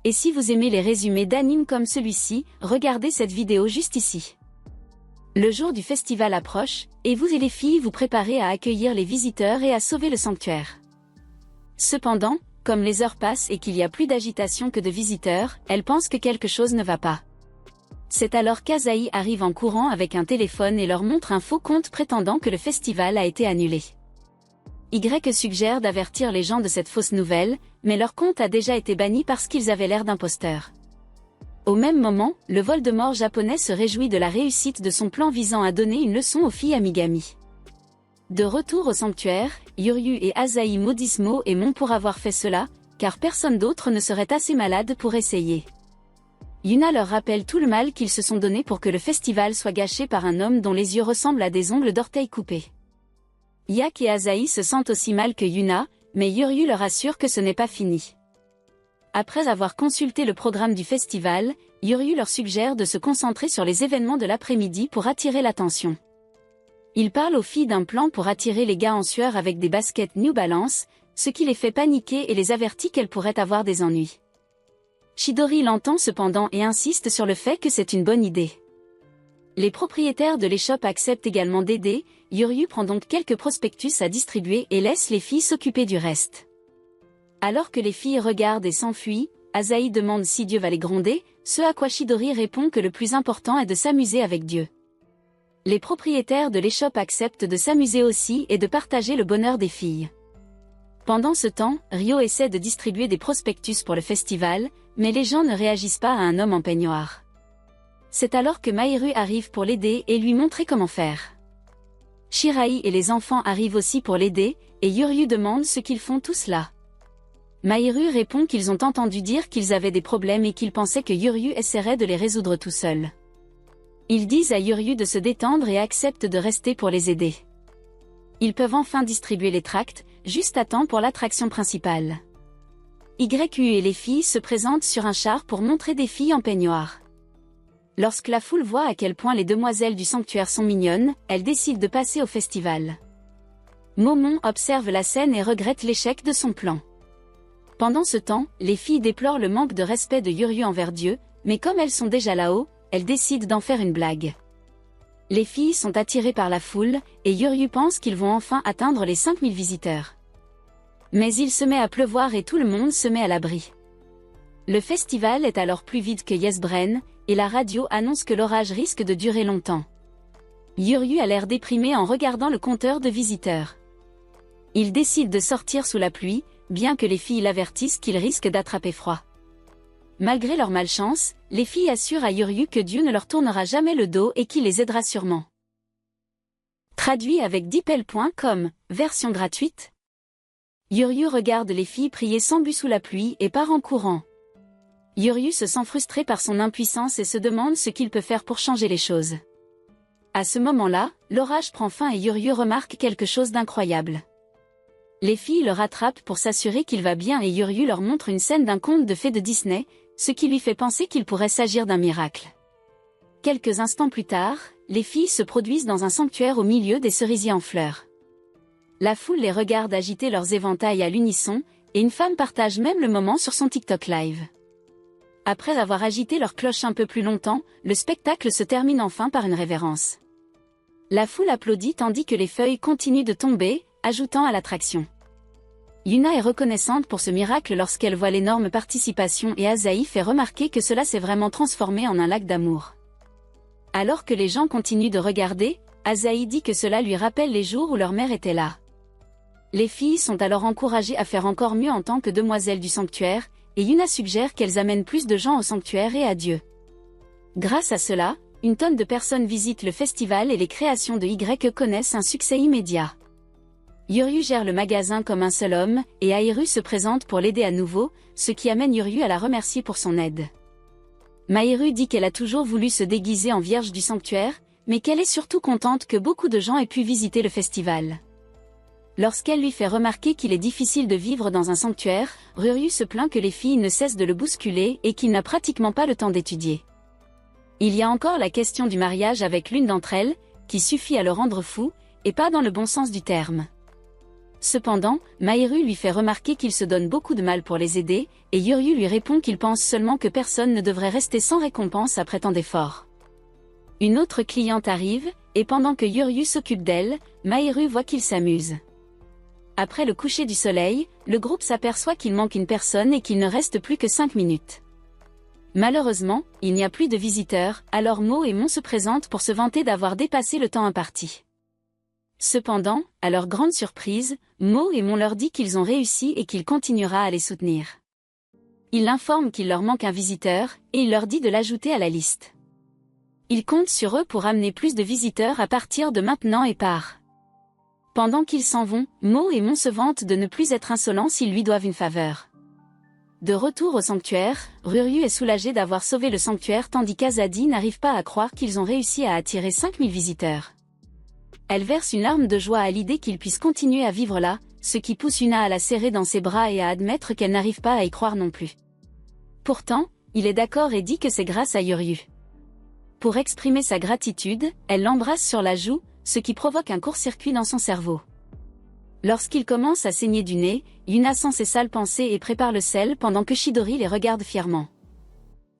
Speaker 1: Et si vous aimez les résumés d'animes comme celui-ci, regardez cette vidéo juste ici. Le jour du festival approche, et vous et les filles vous préparez à accueillir les visiteurs et à sauver le sanctuaire. Cependant, comme les heures passent et qu'il y a plus d'agitation que de visiteurs, elles pensent que quelque chose ne va pas. C'est alors qu'Asahi arrive en courant avec un téléphone et leur montre un faux compte prétendant que le festival a été annulé. Y suggère d'avertir les gens de cette fausse nouvelle, mais leur compte a déjà été banni parce qu'ils avaient l'air d'imposteurs. Au même moment, le Voldemort japonais se réjouit de la réussite de son plan visant à donner une leçon aux filles Amigami. De retour au sanctuaire, Yuryu et Asahi maudissent Mo et Mon pour avoir fait cela, car personne d'autre ne serait assez malade pour essayer. Yuna leur rappelle tout le mal qu'ils se sont donné pour que le festival soit gâché par un homme dont les yeux ressemblent à des ongles d'orteils coupés. Yak et Asahi se sentent aussi mal que Yuna, mais Yuryu leur assure que ce n'est pas fini. Après avoir consulté le programme du festival, Yuryu leur suggère de se concentrer sur les événements de l'après-midi pour attirer l'attention. Il parle aux filles d'un plan pour attirer les gars en sueur avec des baskets New Balance, ce qui les fait paniquer et les avertit qu'elles pourraient avoir des ennuis. Chidori l'entend cependant et insiste sur le fait que c'est une bonne idée. Les propriétaires de l'échoppe acceptent également d'aider, Yuryu prend donc quelques prospectus à distribuer et laisse les filles s'occuper du reste. Alors que les filles regardent et s'enfuient, Asahi demande si Dieu va les gronder, ce à quoi Chidori répond que le plus important est de s'amuser avec Dieu. Les propriétaires de l'échoppe acceptent de s'amuser aussi et de partager le bonheur des filles. Pendant ce temps, Ryo essaie de distribuer des prospectus pour le festival, mais les gens ne réagissent pas à un homme en peignoir. C'est alors que Mahiru arrive pour l'aider et lui montrer comment faire. Shirai et les enfants arrivent aussi pour l'aider, et Yuryu demande ce qu'ils font tous là. Mahiru répond qu'ils ont entendu dire qu'ils avaient des problèmes et qu'ils pensaient que Yuryu essaierait de les résoudre tout seul. Ils disent à Yuryu de se détendre et acceptent de rester pour les aider. Ils peuvent enfin distribuer les tracts, juste à temps pour l'attraction principale. YU et les filles se présentent sur un char pour montrer des filles en peignoir. Lorsque la foule voit à quel point les demoiselles du sanctuaire sont mignonnes, elle décide de passer au festival. Momon observe la scène et regrette l'échec de son plan. Pendant ce temps, les filles déplorent le manque de respect de Yuryu envers Dieu, mais comme elles sont déjà là-haut, elles décident d'en faire une blague. Les filles sont attirées par la foule, et Yuryu pense qu'ils vont enfin atteindre les 5000 visiteurs. Mais il se met à pleuvoir et tout le monde se met à l'abri. Le festival est alors plus vide que Yesbren, et la radio annonce que l'orage risque de durer longtemps. Yuryu a l'air déprimé en regardant le compteur de visiteurs. Il décide de sortir sous la pluie, bien que les filles l'avertissent qu'il risque d'attraper froid. Malgré leur malchance, les filles assurent à Yuryu que Dieu ne leur tournera jamais le dos et qu'il les aidera sûrement. Traduit avec dipel.com, version gratuite. Yuryu regarde les filles prier sans but sous la pluie et part en courant. Yuryu se sent frustré par son impuissance et se demande ce qu'il peut faire pour changer les choses. À ce moment-là, l'orage prend fin et Yuryu remarque quelque chose d'incroyable. Les filles le rattrapent pour s'assurer qu'il va bien et Yuryu leur montre une scène d'un conte de fées de Disney, ce qui lui fait penser qu'il pourrait s'agir d'un miracle. Quelques instants plus tard, les filles se produisent dans un sanctuaire au milieu des cerisiers en fleurs. La foule les regarde agiter leurs éventails à l'unisson, et une femme partage même le moment sur son TikTok Live. Après avoir agité leur cloche un peu plus longtemps, le spectacle se termine enfin par une révérence. La foule applaudit tandis que les feuilles continuent de tomber, ajoutant à l'attraction. Yuna est reconnaissante pour ce miracle lorsqu'elle voit l'énorme participation et Asahi fait remarquer que cela s'est vraiment transformé en un lac d'amour. Alors que les gens continuent de regarder, Asahi dit que cela lui rappelle les jours où leur mère était là. Les filles sont alors encouragées à faire encore mieux en tant que demoiselles du sanctuaire, et Yuna suggère qu'elles amènent plus de gens au sanctuaire et à Dieu. Grâce à cela, une tonne de personnes visitent le festival et les créations de Y connaissent un succès immédiat. Yuryu gère le magasin comme un seul homme, et Ahiru se présente pour l'aider à nouveau, ce qui amène Yuryu à la remercier pour son aide. Mahiru dit qu'elle a toujours voulu se déguiser en vierge du sanctuaire, mais qu'elle est surtout contente que beaucoup de gens aient pu visiter le festival. Lorsqu'elle lui fait remarquer qu'il est difficile de vivre dans un sanctuaire, Ruryu se plaint que les filles ne cessent de le bousculer et qu'il n'a pratiquement pas le temps d'étudier. Il y a encore la question du mariage avec l'une d'entre elles, qui suffit à le rendre fou, et pas dans le bon sens du terme. Cependant, Mahiru lui fait remarquer qu'il se donne beaucoup de mal pour les aider, et Yuryu lui répond qu'il pense seulement que personne ne devrait rester sans récompense après tant d'efforts. Une autre cliente arrive, et pendant que Yuryu s'occupe d'elle, Mahiru voit qu'il s'amuse. Après le coucher du soleil, le groupe s'aperçoit qu'il manque une personne et qu'il ne reste plus que 5 minutes. Malheureusement, il n'y a plus de visiteurs, alors Mo et Mon se présentent pour se vanter d'avoir dépassé le temps imparti. Cependant, à leur grande surprise, Mo et Mon leur dit qu'ils ont réussi et qu'il continuera à les soutenir. Il l'informe qu'il leur manque un visiteur, et il leur dit de l'ajouter à la liste. Il compte sur eux pour amener plus de visiteurs à partir de maintenant et part. Pendant qu'ils s'en vont, Mo et Mon se vantent de ne plus être insolents s'ils lui doivent une faveur. De retour au sanctuaire, Ryuryu est soulagé d'avoir sauvé le sanctuaire tandis qu'Azadi n'arrive pas à croire qu'ils ont réussi à attirer 5000 visiteurs. Elle verse une larme de joie à l'idée qu'ils puissent continuer à vivre là, ce qui pousse Yuna à la serrer dans ses bras et à admettre qu'elle n'arrive pas à y croire non plus. Pourtant, il est d'accord et dit que c'est grâce à Ryuryu. Pour exprimer sa gratitude, elle l'embrasse sur la joue, ce qui provoque un court-circuit dans son cerveau. Lorsqu'il commence à saigner du nez, Yuna sent ses sales pensées et prépare le sel pendant que Chidori les regarde fièrement.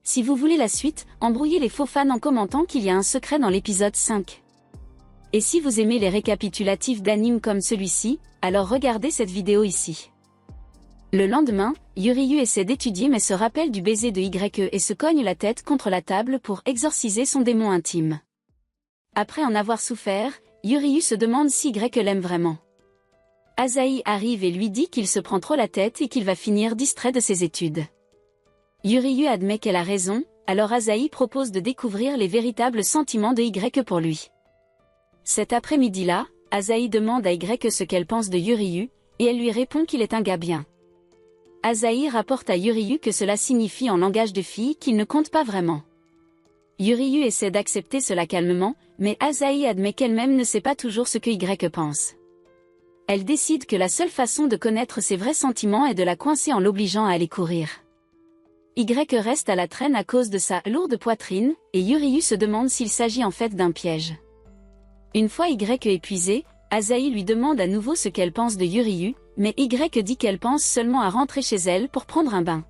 Speaker 1: Si vous voulez la suite, embrouillez les faux fans en commentant qu'il y a un secret dans l'épisode 5. Et si vous aimez les récapitulatifs d'animes comme celui-ci, alors regardez cette vidéo ici. Le lendemain, Yuryu essaie d'étudier mais se rappelle du baiser de YE et se cogne la tête contre la table pour exorciser son démon intime. Après en avoir souffert, Yuryu se demande si YE l'aime vraiment. Asahi arrive et lui dit qu'il se prend trop la tête et qu'il va finir distrait de ses études. Yuryu admet qu'elle a raison, alors Asahi propose de découvrir les véritables sentiments de YE pour lui. Cet après-midi-là, Asahi demande à YE ce qu'elle pense de Yuryu, et elle lui répond qu'il est un gars bien. Asahi rapporte à Yuryu que cela signifie en langage de fille qu'il ne compte pas vraiment. Yuryu essaie d'accepter cela calmement, mais Asahi admet qu'elle-même ne sait pas toujours ce que YE pense. Elle décide que la seule façon de connaître ses vrais sentiments est de la coincer en l'obligeant à aller courir. YE reste à la traîne à cause de sa lourde poitrine, et Yuryu se demande s'il s'agit en fait d'un piège. Une fois YE épuisée, Asahi lui demande à nouveau ce qu'elle pense de Yuryu, mais YE dit qu'elle pense seulement à rentrer chez elle pour prendre un bain.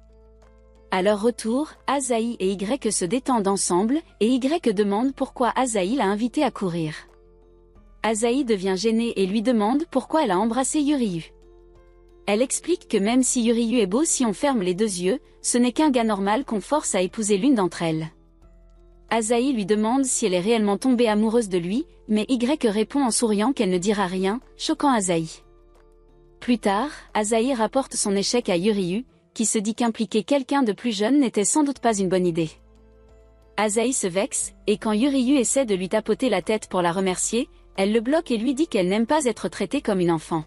Speaker 1: À leur retour, Asahi et YE se détendent ensemble, et YE demande pourquoi Asahi l'a invitée à courir. Asahi devient gênée et lui demande pourquoi elle a embrassé Yuryu. Elle explique que même si Yuryu est beau si on ferme les deux yeux, ce n'est qu'un gars normal qu'on force à épouser l'une d'entre elles. Asahi lui demande si elle est réellement tombée amoureuse de lui, mais YE répond en souriant qu'elle ne dira rien, choquant Asahi. Plus tard, Asahi rapporte son échec à Yuryu, qui se dit qu'impliquer quelqu'un de plus jeune n'était sans doute pas une bonne idée. Asahi se vexe, et quand Yuryu essaie de lui tapoter la tête pour la remercier, elle le bloque et lui dit qu'elle n'aime pas être traitée comme une enfant.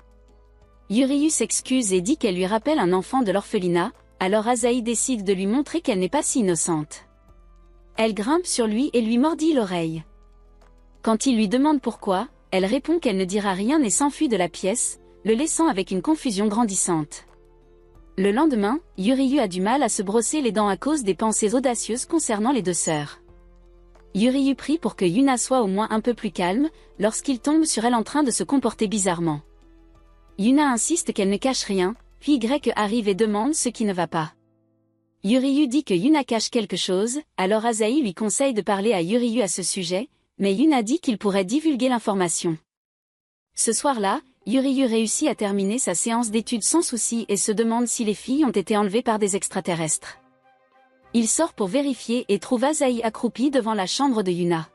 Speaker 1: Yuryu s'excuse et dit qu'elle lui rappelle un enfant de l'orphelinat, alors Asahi décide de lui montrer qu'elle n'est pas si innocente. Elle grimpe sur lui et lui mordit l'oreille. Quand il lui demande pourquoi, elle répond qu'elle ne dira rien et s'enfuit de la pièce, le laissant avec une confusion grandissante. Le lendemain, Yuryu a du mal à se brosser les dents à cause des pensées audacieuses concernant les deux sœurs. Yuryu prie pour que Yuna soit au moins un peu plus calme, lorsqu'il tombe sur elle en train de se comporter bizarrement. Yuna insiste qu'elle ne cache rien, puis YE arrive et demande ce qui ne va pas. Yuryu dit que Yuna cache quelque chose, alors Asahi lui conseille de parler à Yuryu à ce sujet, mais Yuna dit qu'il pourrait divulguer l'information. Ce soir-là, Yuryu réussit à terminer sa séance d'études sans souci et se demande si les filles ont été enlevées par des extraterrestres. Il sort pour vérifier et trouve Asahi accroupie devant la chambre de Yuna.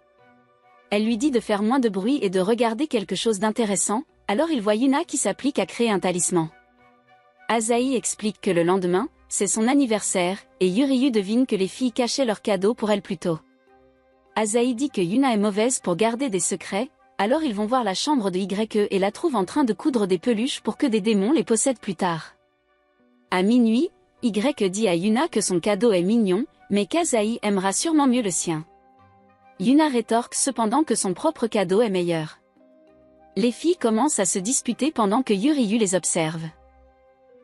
Speaker 1: Elle lui dit de faire moins de bruit et de regarder quelque chose d'intéressant, alors il voit Yuna qui s'applique à créer un talisman. Asahi explique que le lendemain, c'est son anniversaire, et Yuryu devine que les filles cachaient leurs cadeaux pour elle plus tôt. Asahi dit que Yuna est mauvaise pour garder des secrets, alors ils vont voir la chambre de YE et la trouvent en train de coudre des peluches pour que des démons les possèdent plus tard. À minuit, YE dit à Yuna que son cadeau est mignon, mais qu'Asahi aimera sûrement mieux le sien. Yuna rétorque cependant que son propre cadeau est meilleur. Les filles commencent à se disputer pendant que Yuryu les observe.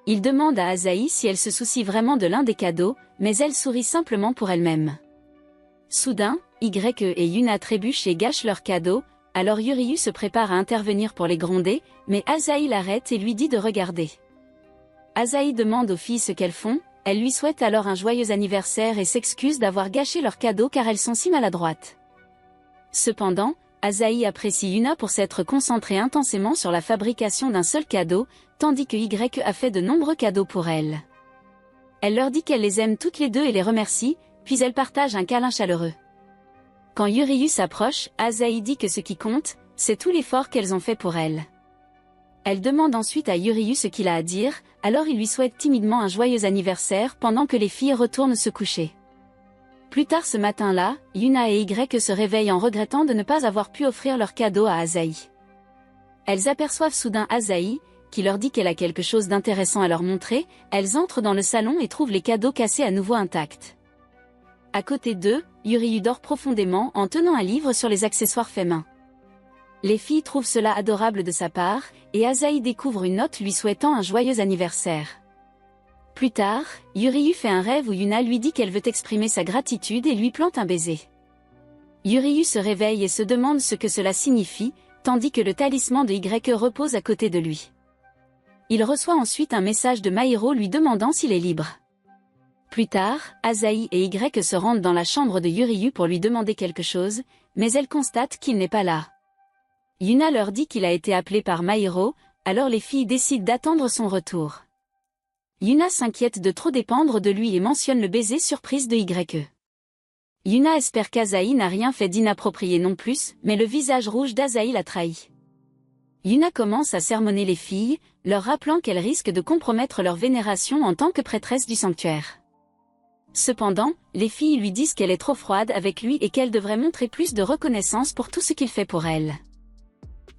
Speaker 1: Il demande à Asahi si elle se soucie vraiment de l'un des cadeaux, mais elle sourit simplement pour elle-même. Soudain, YE et Yuna trébuchent et gâchent leur cadeau, alors Yuryu se prépare à intervenir pour les gronder, mais Asahi l'arrête et lui dit de regarder. Asahi demande aux filles ce qu'elles font, elle lui souhaite alors un joyeux anniversaire et s'excuse d'avoir gâché leur cadeau car elles sont si maladroites. Cependant, Asahi apprécie Yuna pour s'être concentrée intensément sur la fabrication d'un seul cadeau, tandis que YE a fait de nombreux cadeaux pour elle. Elle leur dit qu'elle les aime toutes les deux et les remercie, puis elle partage un câlin chaleureux. Quand Yuryu s'approche, Asahi dit que ce qui compte, c'est tout l'effort qu'elles ont fait pour elle. Elle demande ensuite à Yuryu ce qu'il a à dire, alors il lui souhaite timidement un joyeux anniversaire pendant que les filles retournent se coucher. Plus tard ce matin-là, Yuna et YE se réveillent en regrettant de ne pas avoir pu offrir leur cadeau à Asahi. Elles aperçoivent soudain Asahi, qui leur dit qu'elle a quelque chose d'intéressant à leur montrer, elles entrent dans le salon et trouvent les cadeaux cassés à nouveau intacts. À côté d'eux, Yuryu dort profondément en tenant un livre sur les accessoires faits main. Les filles trouvent cela adorable de sa part, et Asahi découvre une note lui souhaitant un joyeux anniversaire. Plus tard, Yuryu fait un rêve où Yuna lui dit qu'elle veut exprimer sa gratitude et lui plante un baiser. Yuryu se réveille et se demande ce que cela signifie, tandis que le talisman de YE repose à côté de lui. Il reçoit ensuite un message de Mairo lui demandant s'il est libre. Plus tard, Asahi et YE se rendent dans la chambre de Yuryu pour lui demander quelque chose, mais elle constate qu'il n'est pas là. Yuna leur dit qu'il a été appelé par Mairo, alors les filles décident d'attendre son retour. Yuna s'inquiète de trop dépendre de lui et mentionne le baiser surprise de YE. Yuna espère qu'Asahi n'a rien fait d'inapproprié non plus, mais le visage rouge d'Asahi l'a trahi. Yuna commence à sermonner les filles, leur rappelant qu'elles risquent de compromettre leur vénération en tant que prêtresse du sanctuaire. Cependant, les filles lui disent qu'elle est trop froide avec lui et qu'elle devrait montrer plus de reconnaissance pour tout ce qu'il fait pour elle.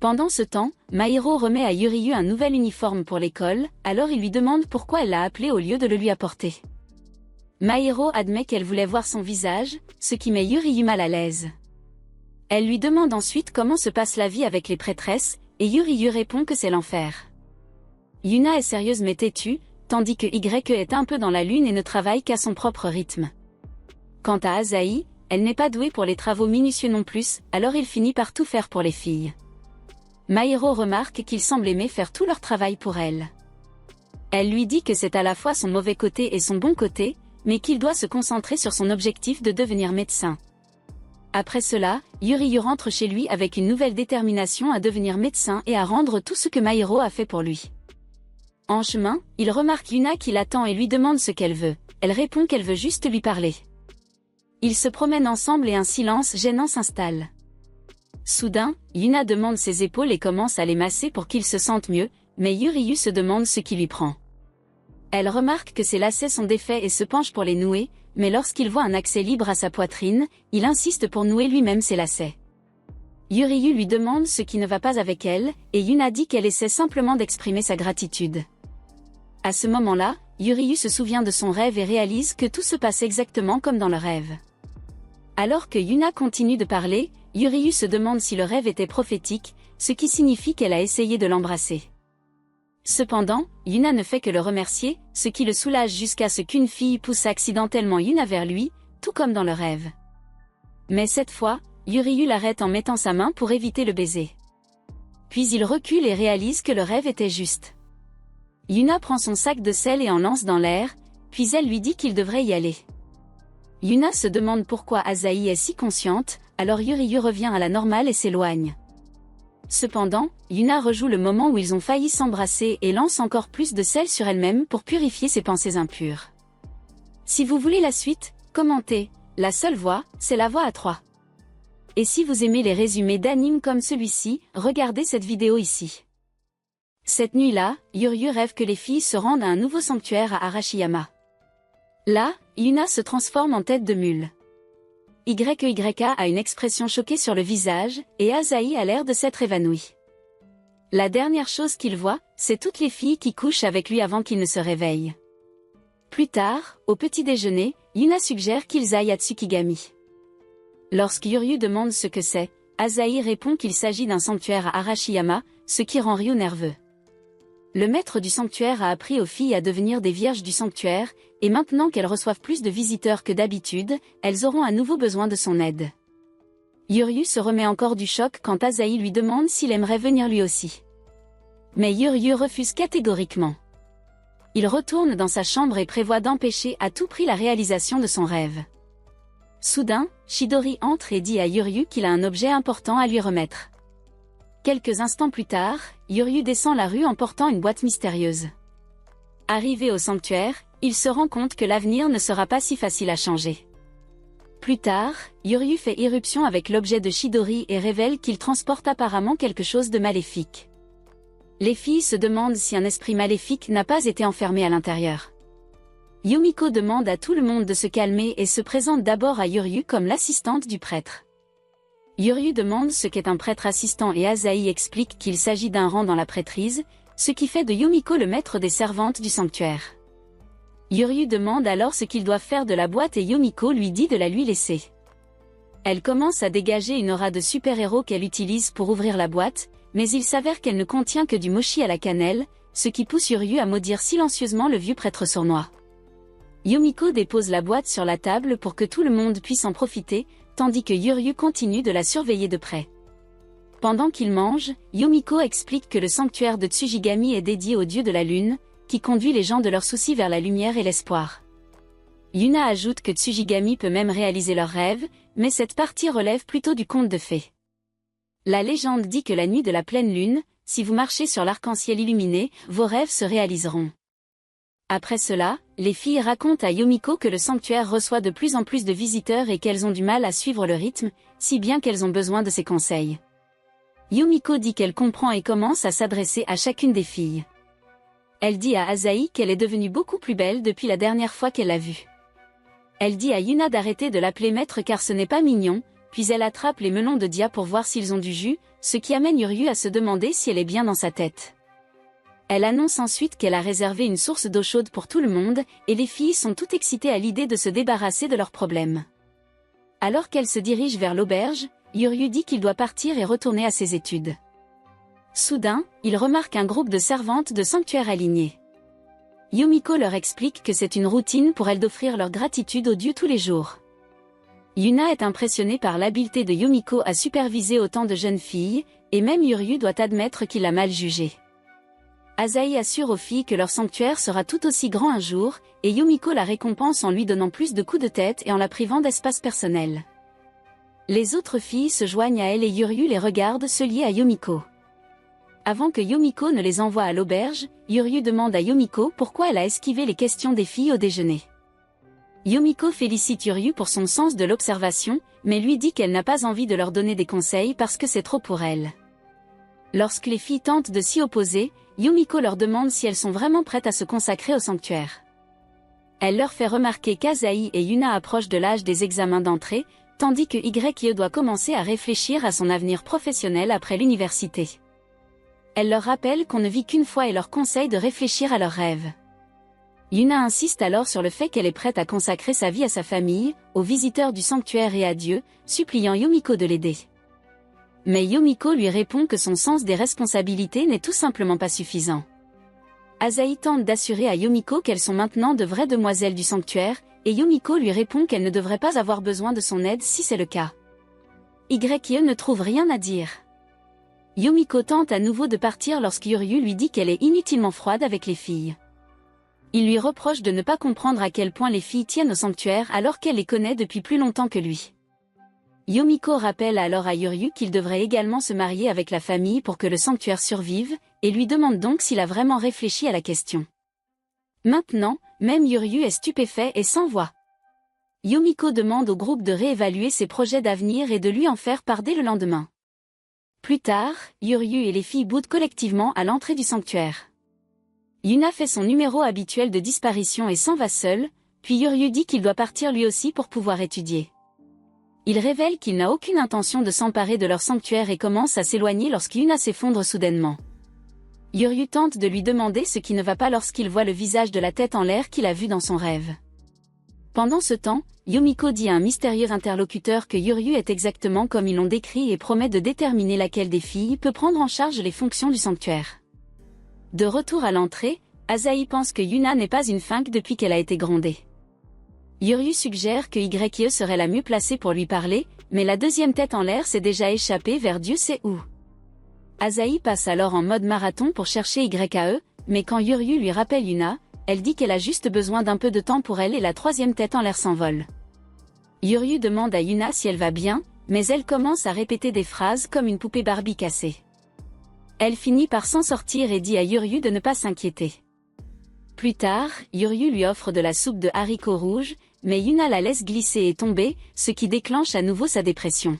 Speaker 1: Pendant ce temps, Mairo remet à Yuryu un nouvel uniforme pour l'école, alors il lui demande pourquoi elle l'a appelé au lieu de le lui apporter. Mairo admet qu'elle voulait voir son visage, ce qui met Yuryu mal à l'aise. Elle lui demande ensuite comment se passe la vie avec les prêtresses, et Yuryu répond que c'est l'enfer. Yuna est sérieuse mais têtue, tandis que YE est un peu dans la lune et ne travaille qu'à son propre rythme. Quant à Asahi, elle n'est pas douée pour les travaux minutieux non plus, alors il finit par tout faire pour les filles. Mairo remarque qu'il semble aimer faire tout leur travail pour elle. Elle lui dit que c'est à la fois son mauvais côté et son bon côté, mais qu'il doit se concentrer sur son objectif de devenir médecin. Après cela, Yuryu rentre chez lui avec une nouvelle détermination à devenir médecin et à rendre tout ce que Mairo a fait pour lui. En chemin, il remarque Yuna qui l'attend et lui demande ce qu'elle veut. Elle répond qu'elle veut juste lui parler. Ils se promènent ensemble et un silence gênant s'installe. Soudain, Yuna demande ses épaules et commence à les masser pour qu'il se sente mieux, mais Yuryu se demande ce qui lui prend. Elle remarque que ses lacets sont défaits et se penche pour les nouer, mais lorsqu'il voit un accès libre à sa poitrine, il insiste pour nouer lui-même ses lacets. Yuryu lui demande ce qui ne va pas avec elle, et Yuna dit qu'elle essaie simplement d'exprimer sa gratitude. À ce moment-là, Yuryu se souvient de son rêve et réalise que tout se passe exactement comme dans le rêve. Alors que Yuna continue de parler, Yuryu se demande si le rêve était prophétique, ce qui signifie qu'elle a essayé de l'embrasser. Cependant, Yuna ne fait que le remercier, ce qui le soulage jusqu'à ce qu'une fille pousse accidentellement Yuna vers lui, tout comme dans le rêve. Mais cette fois, Yuryu l'arrête en mettant sa main pour éviter le baiser. Puis il recule et réalise que le rêve était juste. Yuna prend son sac de sel et en lance dans l'air, puis elle lui dit qu'il devrait y aller. Yuna se demande pourquoi Asahi est si consciente, alors Yuryu revient à la normale et s'éloigne. Cependant, Yuna rejoue le moment où ils ont failli s'embrasser et lance encore plus de sel sur elle-même pour purifier ses pensées impures. Si vous voulez la suite, commentez, la seule voix, c'est la voix à 3. Et si vous aimez les résumés d'animes comme celui-ci, regardez cette vidéo ici. Cette nuit-là, Yuryu rêve que les filles se rendent à un nouveau sanctuaire à Arashiyama. Là, Yuna se transforme en tête de mule. YEYK a une expression choquée sur le visage, et Asahi a l'air de s'être évanoui. La dernière chose qu'il voit, c'est toutes les filles qui couchent avec lui avant qu'il ne se réveille. Plus tard, au petit déjeuner, Yuna suggère qu'ils aillent à Tsukigami. Lorsque Yuryu demande ce que c'est, Asahi répond qu'il s'agit d'un sanctuaire à Arashiyama, ce qui rend Ryu nerveux. Le maître du sanctuaire a appris aux filles à devenir des vierges du sanctuaire, et maintenant qu'elles reçoivent plus de visiteurs que d'habitude, elles auront à nouveau besoin de son aide. Yuryu se remet encore du choc quand Asahi lui demande s'il aimerait venir lui aussi. Mais Yuryu refuse catégoriquement. Il retourne dans sa chambre et prévoit d'empêcher à tout prix la réalisation de son rêve. Soudain, Chidori entre et dit à Yuryu qu'il a un objet important à lui remettre. Quelques instants plus tard, Yuryu descend la rue en portant une boîte mystérieuse. Arrivé au sanctuaire, il se rend compte que l'avenir ne sera pas si facile à changer. Plus tard, Yuryu fait irruption avec l'objet de Chidori et révèle qu'il transporte apparemment quelque chose de maléfique. Les filles se demandent si un esprit maléfique n'a pas été enfermé à l'intérieur. Yumiko demande à tout le monde de se calmer et se présente d'abord à Yuryu comme l'assistante du prêtre. Yuryu demande ce qu'est un prêtre assistant et Asahi explique qu'il s'agit d'un rang dans la prêtrise, ce qui fait de Yumiko le maître des servantes du sanctuaire. Yuryu demande alors ce qu'il doit faire de la boîte et Yumiko lui dit de la lui laisser. Elle commence à dégager une aura de super-héros qu'elle utilise pour ouvrir la boîte, mais il s'avère qu'elle ne contient que du mochi à la cannelle, ce qui pousse Yuryu à maudire silencieusement le vieux prêtre sournois. Yumiko dépose la boîte sur la table pour que tout le monde puisse en profiter, tandis que Yuryu continue de la surveiller de près. Pendant qu'il mange, Yumiko explique que le sanctuaire de Tsujigami est dédié au dieu de la lune, qui conduit les gens de leurs soucis vers la lumière et l'espoir. Yuna ajoute que Tsujigami peut même réaliser leurs rêves, mais cette partie relève plutôt du conte de fées. La légende dit que la nuit de la pleine lune, si vous marchez sur l'arc-en-ciel illuminé, vos rêves se réaliseront. Après cela, les filles racontent à Yumiko que le sanctuaire reçoit de plus en plus de visiteurs et qu'elles ont du mal à suivre le rythme, si bien qu'elles ont besoin de ses conseils. Yumiko dit qu'elle comprend et commence à s'adresser à chacune des filles. Elle dit à Asahi qu'elle est devenue beaucoup plus belle depuis la dernière fois qu'elle l'a vue. Elle dit à Yuna d'arrêter de l'appeler maître car ce n'est pas mignon, puis elle attrape les melons de Dia pour voir s'ils ont du jus, ce qui amène Yuryu à se demander si elle est bien dans sa tête. Elle annonce ensuite qu'elle a réservé une source d'eau chaude pour tout le monde, et les filles sont toutes excitées à l'idée de se débarrasser de leurs problèmes. Alors qu'elle se dirige vers l'auberge, Yuryu dit qu'il doit partir et retourner à ses études. Soudain, il remarque un groupe de servantes de sanctuaire alignées. Yumiko leur explique que c'est une routine pour elles d'offrir leur gratitude au dieu tous les jours. Yuna est impressionnée par l'habileté de Yumiko à superviser autant de jeunes filles, et même Yuryu doit admettre qu'il a mal jugé. Asahi assure aux filles que leur sanctuaire sera tout aussi grand un jour, et Yumiko la récompense en lui donnant plus de coups de tête et en la privant d'espace personnel. Les autres filles se joignent à elle et Yuryu les regarde se lier à Yumiko. Avant que Yumiko ne les envoie à l'auberge, Yuryu demande à Yumiko pourquoi elle a esquivé les questions des filles au déjeuner. Yumiko félicite Yuryu pour son sens de l'observation, mais lui dit qu'elle n'a pas envie de leur donner des conseils parce que c'est trop pour elle. Lorsque les filles tentent de s'y opposer, Yumiko leur demande si elles sont vraiment prêtes à se consacrer au sanctuaire. Elle leur fait remarquer qu'Asahi et Yuna approchent de l'âge des examens d'entrée, tandis que YE doit commencer à réfléchir à son avenir professionnel après l'université. Elle leur rappelle qu'on ne vit qu'une fois et leur conseille de réfléchir à leurs rêves. Yuna insiste alors sur le fait qu'elle est prête à consacrer sa vie à sa famille, aux visiteurs du sanctuaire et à Dieu, suppliant Yumiko de l'aider. Mais Yumiko lui répond que son sens des responsabilités n'est tout simplement pas suffisant. Asahi tente d'assurer à Yumiko qu'elles sont maintenant de vraies demoiselles du sanctuaire, et Yumiko lui répond qu'elle ne devrait pas avoir besoin de son aide si c'est le cas. YE ne trouve rien à dire. Yumiko tente à nouveau de partir lorsque Yuryu lui dit qu'elle est inutilement froide avec les filles. Il lui reproche de ne pas comprendre à quel point les filles tiennent au sanctuaire alors qu'elle les connaît depuis plus longtemps que lui. Yumiko rappelle alors à Yuryu qu'il devrait également se marier avec la famille pour que le sanctuaire survive, et lui demande donc s'il a vraiment réfléchi à la question. Maintenant, même Yuryu est stupéfait et sans voix. Yumiko demande au groupe de réévaluer ses projets d'avenir et de lui en faire part dès le lendemain. Plus tard, Yuryu et les filles boudent collectivement à l'entrée du sanctuaire. Yuna fait son numéro habituel de disparition et s'en va seul, puis Yuryu dit qu'il doit partir lui aussi pour pouvoir étudier. Il révèle qu'il n'a aucune intention de s'emparer de leur sanctuaire et commence à s'éloigner lorsqu'Yuna s'effondre soudainement. Yuryu tente de lui demander ce qui ne va pas lorsqu'il voit le visage de la tête en l'air qu'il a vu dans son rêve. Pendant ce temps, Yumiko dit à un mystérieux interlocuteur que Yuryu est exactement comme ils l'ont décrit et promet de déterminer laquelle des filles peut prendre en charge les fonctions du sanctuaire. De retour à l'entrée, Asahi pense que Yuna n'est pas une finque depuis qu'elle a été grondée. Yuryu suggère que YE serait la mieux placée pour lui parler, mais la deuxième tête en l'air s'est déjà échappée vers Dieu sait où. Asahi passe alors en mode marathon pour chercher YE, mais quand Yuryu lui rappelle Yuna, elle dit qu'elle a juste besoin d'un peu de temps pour elle et la troisième tête en l'air s'envole. Yuryu demande à Yuna si elle va bien, mais elle commence à répéter des phrases comme une poupée Barbie cassée. Elle finit par s'en sortir et dit à Yuryu de ne pas s'inquiéter. Plus tard, Yuryu lui offre de la soupe de haricots rouges, mais Yuna la laisse glisser et tomber, ce qui déclenche à nouveau sa dépression.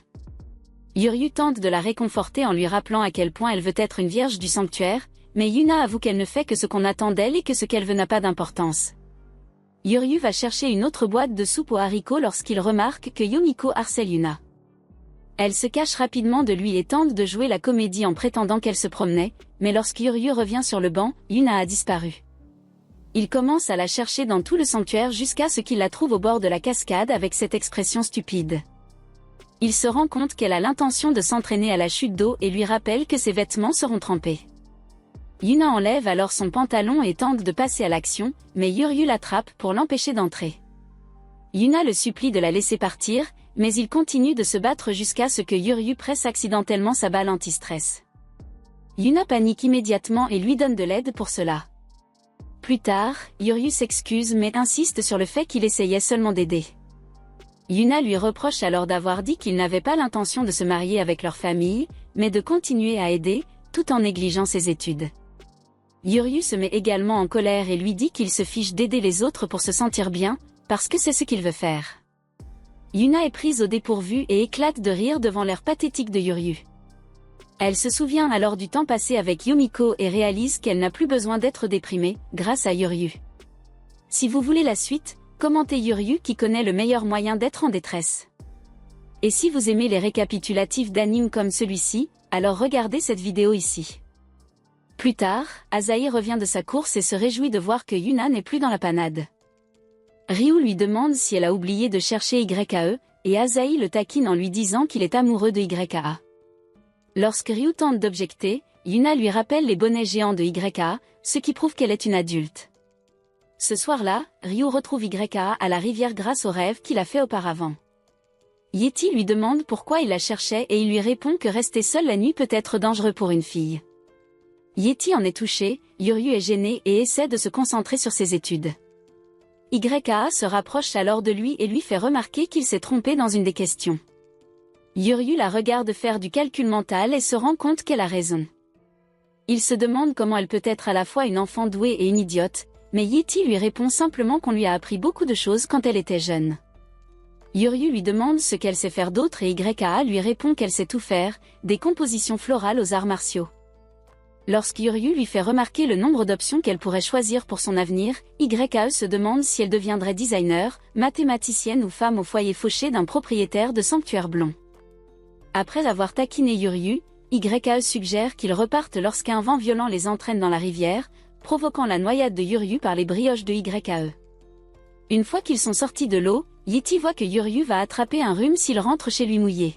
Speaker 1: Yuryu tente de la réconforter en lui rappelant à quel point elle veut être une vierge du sanctuaire, mais Yuna avoue qu'elle ne fait que ce qu'on attend d'elle et que ce qu'elle veut n'a pas d'importance. Yuryu va chercher une autre boîte de soupe aux haricots lorsqu'il remarque que Yumiko harcèle Yuna. Elle se cache rapidement de lui et tente de jouer la comédie en prétendant qu'elle se promenait, mais lorsque Yuryu revient sur le banc, Yuna a disparu. Il commence à la chercher dans tout le sanctuaire jusqu'à ce qu'il la trouve au bord de la cascade avec cette expression stupide. Il se rend compte qu'elle a l'intention de s'entraîner à la chute d'eau et lui rappelle que ses vêtements seront trempés. Yuna enlève alors son pantalon et tente de passer à l'action, mais Yuryu l'attrape pour l'empêcher d'entrer. Yuna le supplie de la laisser partir, mais il continue de se battre jusqu'à ce que Yuryu presse accidentellement sa balle anti-stress. Yuna panique immédiatement et lui donne de l'aide pour cela. Plus tard, Yuryu s'excuse mais insiste sur le fait qu'il essayait seulement d'aider. Yuna lui reproche alors d'avoir dit qu'il n'avait pas l'intention de se marier avec leur famille, mais de continuer à aider, tout en négligeant ses études. Yuryu se met également en colère et lui dit qu'il se fiche d'aider les autres pour se sentir bien, parce que c'est ce qu'il veut faire. Yuna est prise au dépourvu et éclate de rire devant l'air pathétique de Yuryu. Elle se souvient alors du temps passé avec Yumiko et réalise qu'elle n'a plus besoin d'être déprimée, grâce à Yuryu. Si vous voulez la suite, commentez Yuryu qui connaît le meilleur moyen d'être en détresse. Et si vous aimez les récapitulatifs d'animes comme celui-ci, alors regardez cette vidéo ici. Plus tard, Asahi revient de sa course et se réjouit de voir que Yuna n'est plus dans la panade. Ryu lui demande si elle a oublié de chercher YAE, et Asahi le taquine en lui disant qu'il est amoureux de YA. Lorsque Ryu tente d'objecter, Yuna lui rappelle les bonnets géants de YA, ce qui prouve qu'elle est une adulte. Ce soir-là, Ryu retrouve YA à la rivière grâce au rêve qu'il a fait auparavant. Yeti lui demande pourquoi il la cherchait et il lui répond que rester seul la nuit peut être dangereux pour une fille. Yeti en est touché, Yuryu est gêné et essaie de se concentrer sur ses études. YA se rapproche alors de lui et lui fait remarquer qu'il s'est trompé dans une des questions. Yuryu la regarde faire du calcul mental et se rend compte qu'elle a raison. Il se demande comment elle peut être à la fois une enfant douée et une idiote, mais Yeti lui répond simplement qu'on lui a appris beaucoup de choses quand elle était jeune. Yuryu lui demande ce qu'elle sait faire d'autre et YA lui répond qu'elle sait tout faire, des compositions florales aux arts martiaux. Lorsque Yuryu lui fait remarquer le nombre d'options qu'elle pourrait choisir pour son avenir, YAE se demande si elle deviendrait designer, mathématicienne ou femme au foyer fauché d'un propriétaire de sanctuaire blond. Après avoir taquiné Yuryu, YAE suggère qu'ils repartent lorsqu'un vent violent les entraîne dans la rivière, provoquant la noyade de Yuryu par les brioches de YAE. Une fois qu'ils sont sortis de l'eau, Yeti voit que Yuryu va attraper un rhume s'il rentre chez lui mouillé.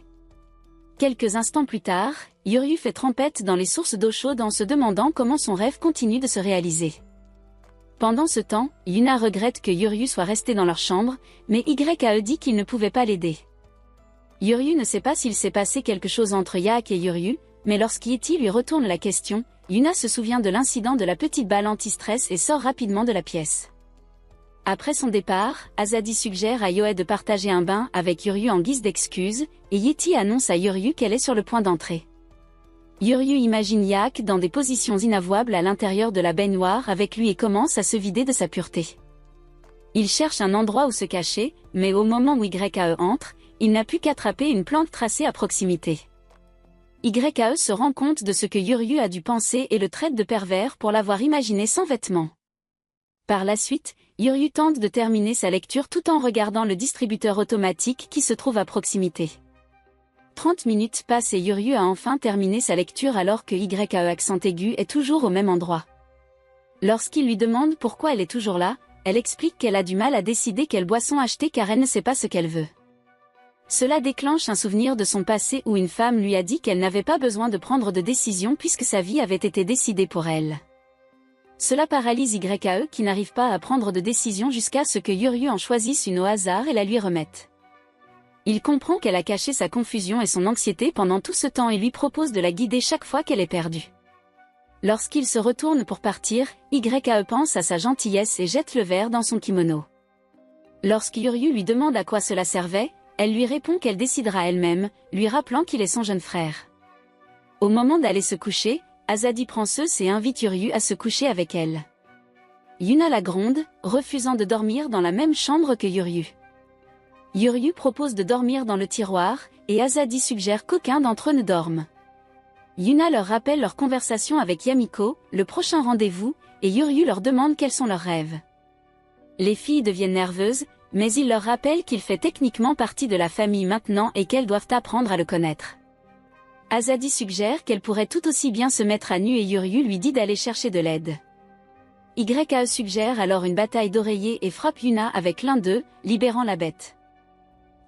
Speaker 1: Quelques instants plus tard, Yuryu fait trempette dans les sources d'eau chaude en se demandant comment son rêve continue de se réaliser. Pendant ce temps, Yuna regrette que Yuryu soit resté dans leur chambre, mais YAE dit qu'il ne pouvait pas l'aider. Yuryu ne sait pas s'il s'est passé quelque chose entre Yaak et Yuryu, mais lorsqu'Yeti lui retourne la question, Yuna se souvient de l'incident de la petite balle anti-stress et sort rapidement de la pièce. Après son départ, Azadi suggère à Yoe de partager un bain avec Yuryu en guise d'excuse, et Yeti annonce à Yuryu qu'elle est sur le point d'entrer. Yuryu imagine Yaak dans des positions inavouables à l'intérieur de la baignoire avec lui et commence à se vider de sa pureté. Il cherche un endroit où se cacher, mais au moment où YAE entre, il n'a plus qu'attraper une plante tracée à proximité. YAE se rend compte de ce que Yuryu a dû penser et le traite de pervers pour l'avoir imaginé sans vêtements. Par la suite, Yuryu tente de terminer sa lecture tout en regardant le distributeur automatique qui se trouve à proximité. 30 minutes passent et Yuryu a enfin terminé sa lecture alors que YAE accent aigu est toujours au même endroit. Lorsqu'il lui demande pourquoi elle est toujours là, elle explique qu'elle a du mal à décider quelle boisson acheter car elle ne sait pas ce qu'elle veut. Cela déclenche un souvenir de son passé où une femme lui a dit qu'elle n'avait pas besoin de prendre de décision puisque sa vie avait été décidée pour elle. Cela paralyse YAE qui n'arrive pas à prendre de décision jusqu'à ce que Yuryu en choisisse une au hasard et la lui remette. Il comprend qu'elle a caché sa confusion et son anxiété pendant tout ce temps et lui propose de la guider chaque fois qu'elle est perdue. Lorsqu'il se retourne pour partir, YAE pense à sa gentillesse et jette le verre dans son kimono. Lorsque Yuryu lui demande à quoi cela servait, elle lui répond qu'elle décidera elle-même, lui rappelant qu'il est son jeune frère. Au moment d'aller se coucher, Azadi prend Zeus et invite Yuryu à se coucher avec elle. Yuna la gronde, refusant de dormir dans la même chambre que Yuryu. Yuryu propose de dormir dans le tiroir, et Azadi suggère qu'aucun d'entre eux ne dorme. Yuna leur rappelle leur conversation avec Yamiko, le prochain rendez-vous, et Yuryu leur demande quels sont leurs rêves. Les filles deviennent nerveuses, mais il leur rappelle qu'il fait techniquement partie de la famille maintenant et qu'elles doivent apprendre à le connaître. Azadi suggère qu'elle pourrait tout aussi bien se mettre à nu et Yuryu lui dit d'aller chercher de l'aide. YAE suggère alors une bataille d'oreillers et frappe Yuna avec l'un d'eux, libérant la bête.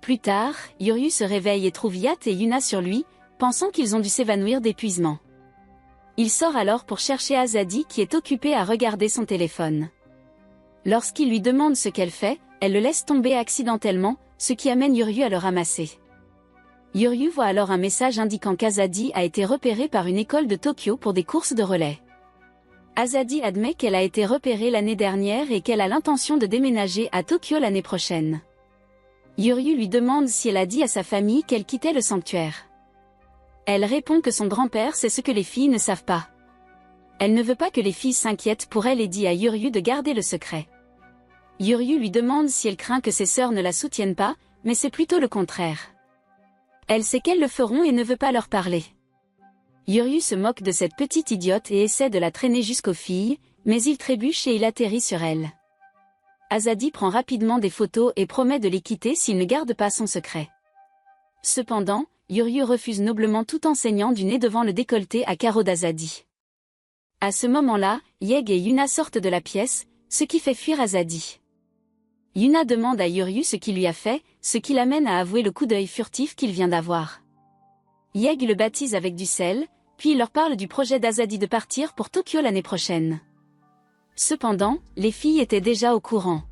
Speaker 1: Plus tard, Yuryu se réveille et trouve Yatt et Yuna sur lui, pensant qu'ils ont dû s'évanouir d'épuisement. Il sort alors pour chercher Azadi qui est occupée à regarder son téléphone. Lorsqu'il lui demande ce qu'elle fait, elle le laisse tomber accidentellement, ce qui amène Yuryu à le ramasser. Yuryu voit alors un message indiquant qu'Azadi a été repérée par une école de Tokyo pour des courses de relais. Azadi admet qu'elle a été repérée l'année dernière et qu'elle a l'intention de déménager à Tokyo l'année prochaine. Yuryu lui demande si elle a dit à sa famille qu'elle quittait le sanctuaire. Elle répond que son grand-père sait ce que les filles ne savent pas. Elle ne veut pas que les filles s'inquiètent pour elle et dit à Yuryu de garder le secret. Yuryu lui demande si elle craint que ses sœurs ne la soutiennent pas, mais c'est plutôt le contraire. Elle sait qu'elles le feront et ne veut pas leur parler. Yuryu se moque de cette petite idiote et essaie de la traîner jusqu'aux filles, mais il trébuche et il atterrit sur elle. Azadi prend rapidement des photos et promet de les quitter s'il ne garde pas son secret. Cependant, Yuryu refuse noblement tout en saignant du nez devant le décolleté à carreaux d'Azadi. À ce moment-là, Yeg et Yuna sortent de la pièce, ce qui fait fuir Azadi. Yuna demande à Yuryu ce qu'il lui a fait, ce qui l'amène à avouer le coup d'œil furtif qu'il vient d'avoir. Yeg le baptise avec du sel, puis il leur parle du projet d'Azadi de partir pour Tokyo l'année prochaine. Cependant, les filles étaient déjà au courant.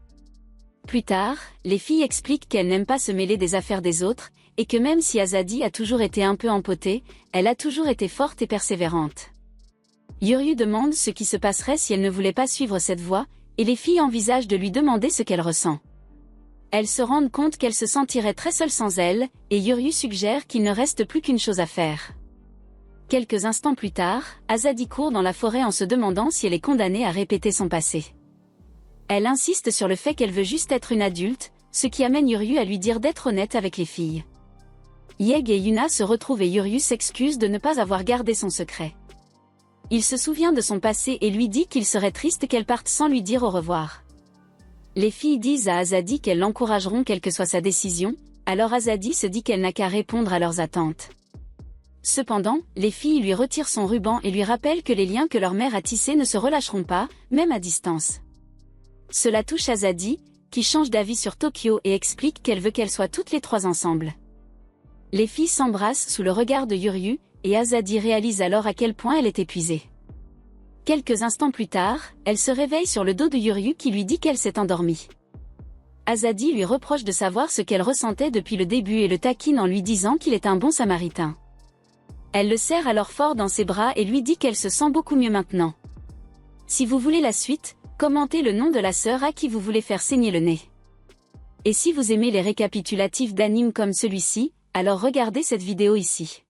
Speaker 1: Plus tard, les filles expliquent qu'elles n'aiment pas se mêler des affaires des autres, et que même si Azadi a toujours été un peu empotée, elle a toujours été forte et persévérante. Yuryu demande ce qui se passerait si elle ne voulait pas suivre cette voie, et les filles envisagent de lui demander ce qu'elle ressent. Elles se rendent compte qu'elle se sentirait très seule sans elle, et Yuryu suggère qu'il ne reste plus qu'une chose à faire. Quelques instants plus tard, Azadi court dans la forêt en se demandant si elle est condamnée à répéter son passé. Elle insiste sur le fait qu'elle veut juste être une adulte, ce qui amène Yuryu à lui dire d'être honnête avec les filles. Yeg et Yuna se retrouvent et Yuryu s'excuse de ne pas avoir gardé son secret. Il se souvient de son passé et lui dit qu'il serait triste qu'elle parte sans lui dire au revoir. Les filles disent à Azadi qu'elles l'encourageront quelle que soit sa décision, alors Azadi se dit qu'elle n'a qu'à répondre à leurs attentes. Cependant, les filles lui retirent son ruban et lui rappellent que les liens que leur mère a tissés ne se relâcheront pas, même à distance. Cela touche Azadi, qui change d'avis sur Tokyo et explique qu'elle veut qu'elles soient toutes les trois ensemble. Les filles s'embrassent sous le regard de Yuryu, et Azadi réalise alors à quel point elle est épuisée. Quelques instants plus tard, elle se réveille sur le dos de Yuryu qui lui dit qu'elle s'est endormie. Azadi lui reproche de savoir ce qu'elle ressentait depuis le début et le taquine en lui disant qu'il est un bon samaritain. Elle le serre alors fort dans ses bras et lui dit qu'elle se sent beaucoup mieux maintenant. Si vous voulez la suite, commentez le nom de la sœur à qui vous voulez faire saigner le nez. Et si vous aimez les récapitulatifs d'animes comme celui-ci, alors regardez cette vidéo ici.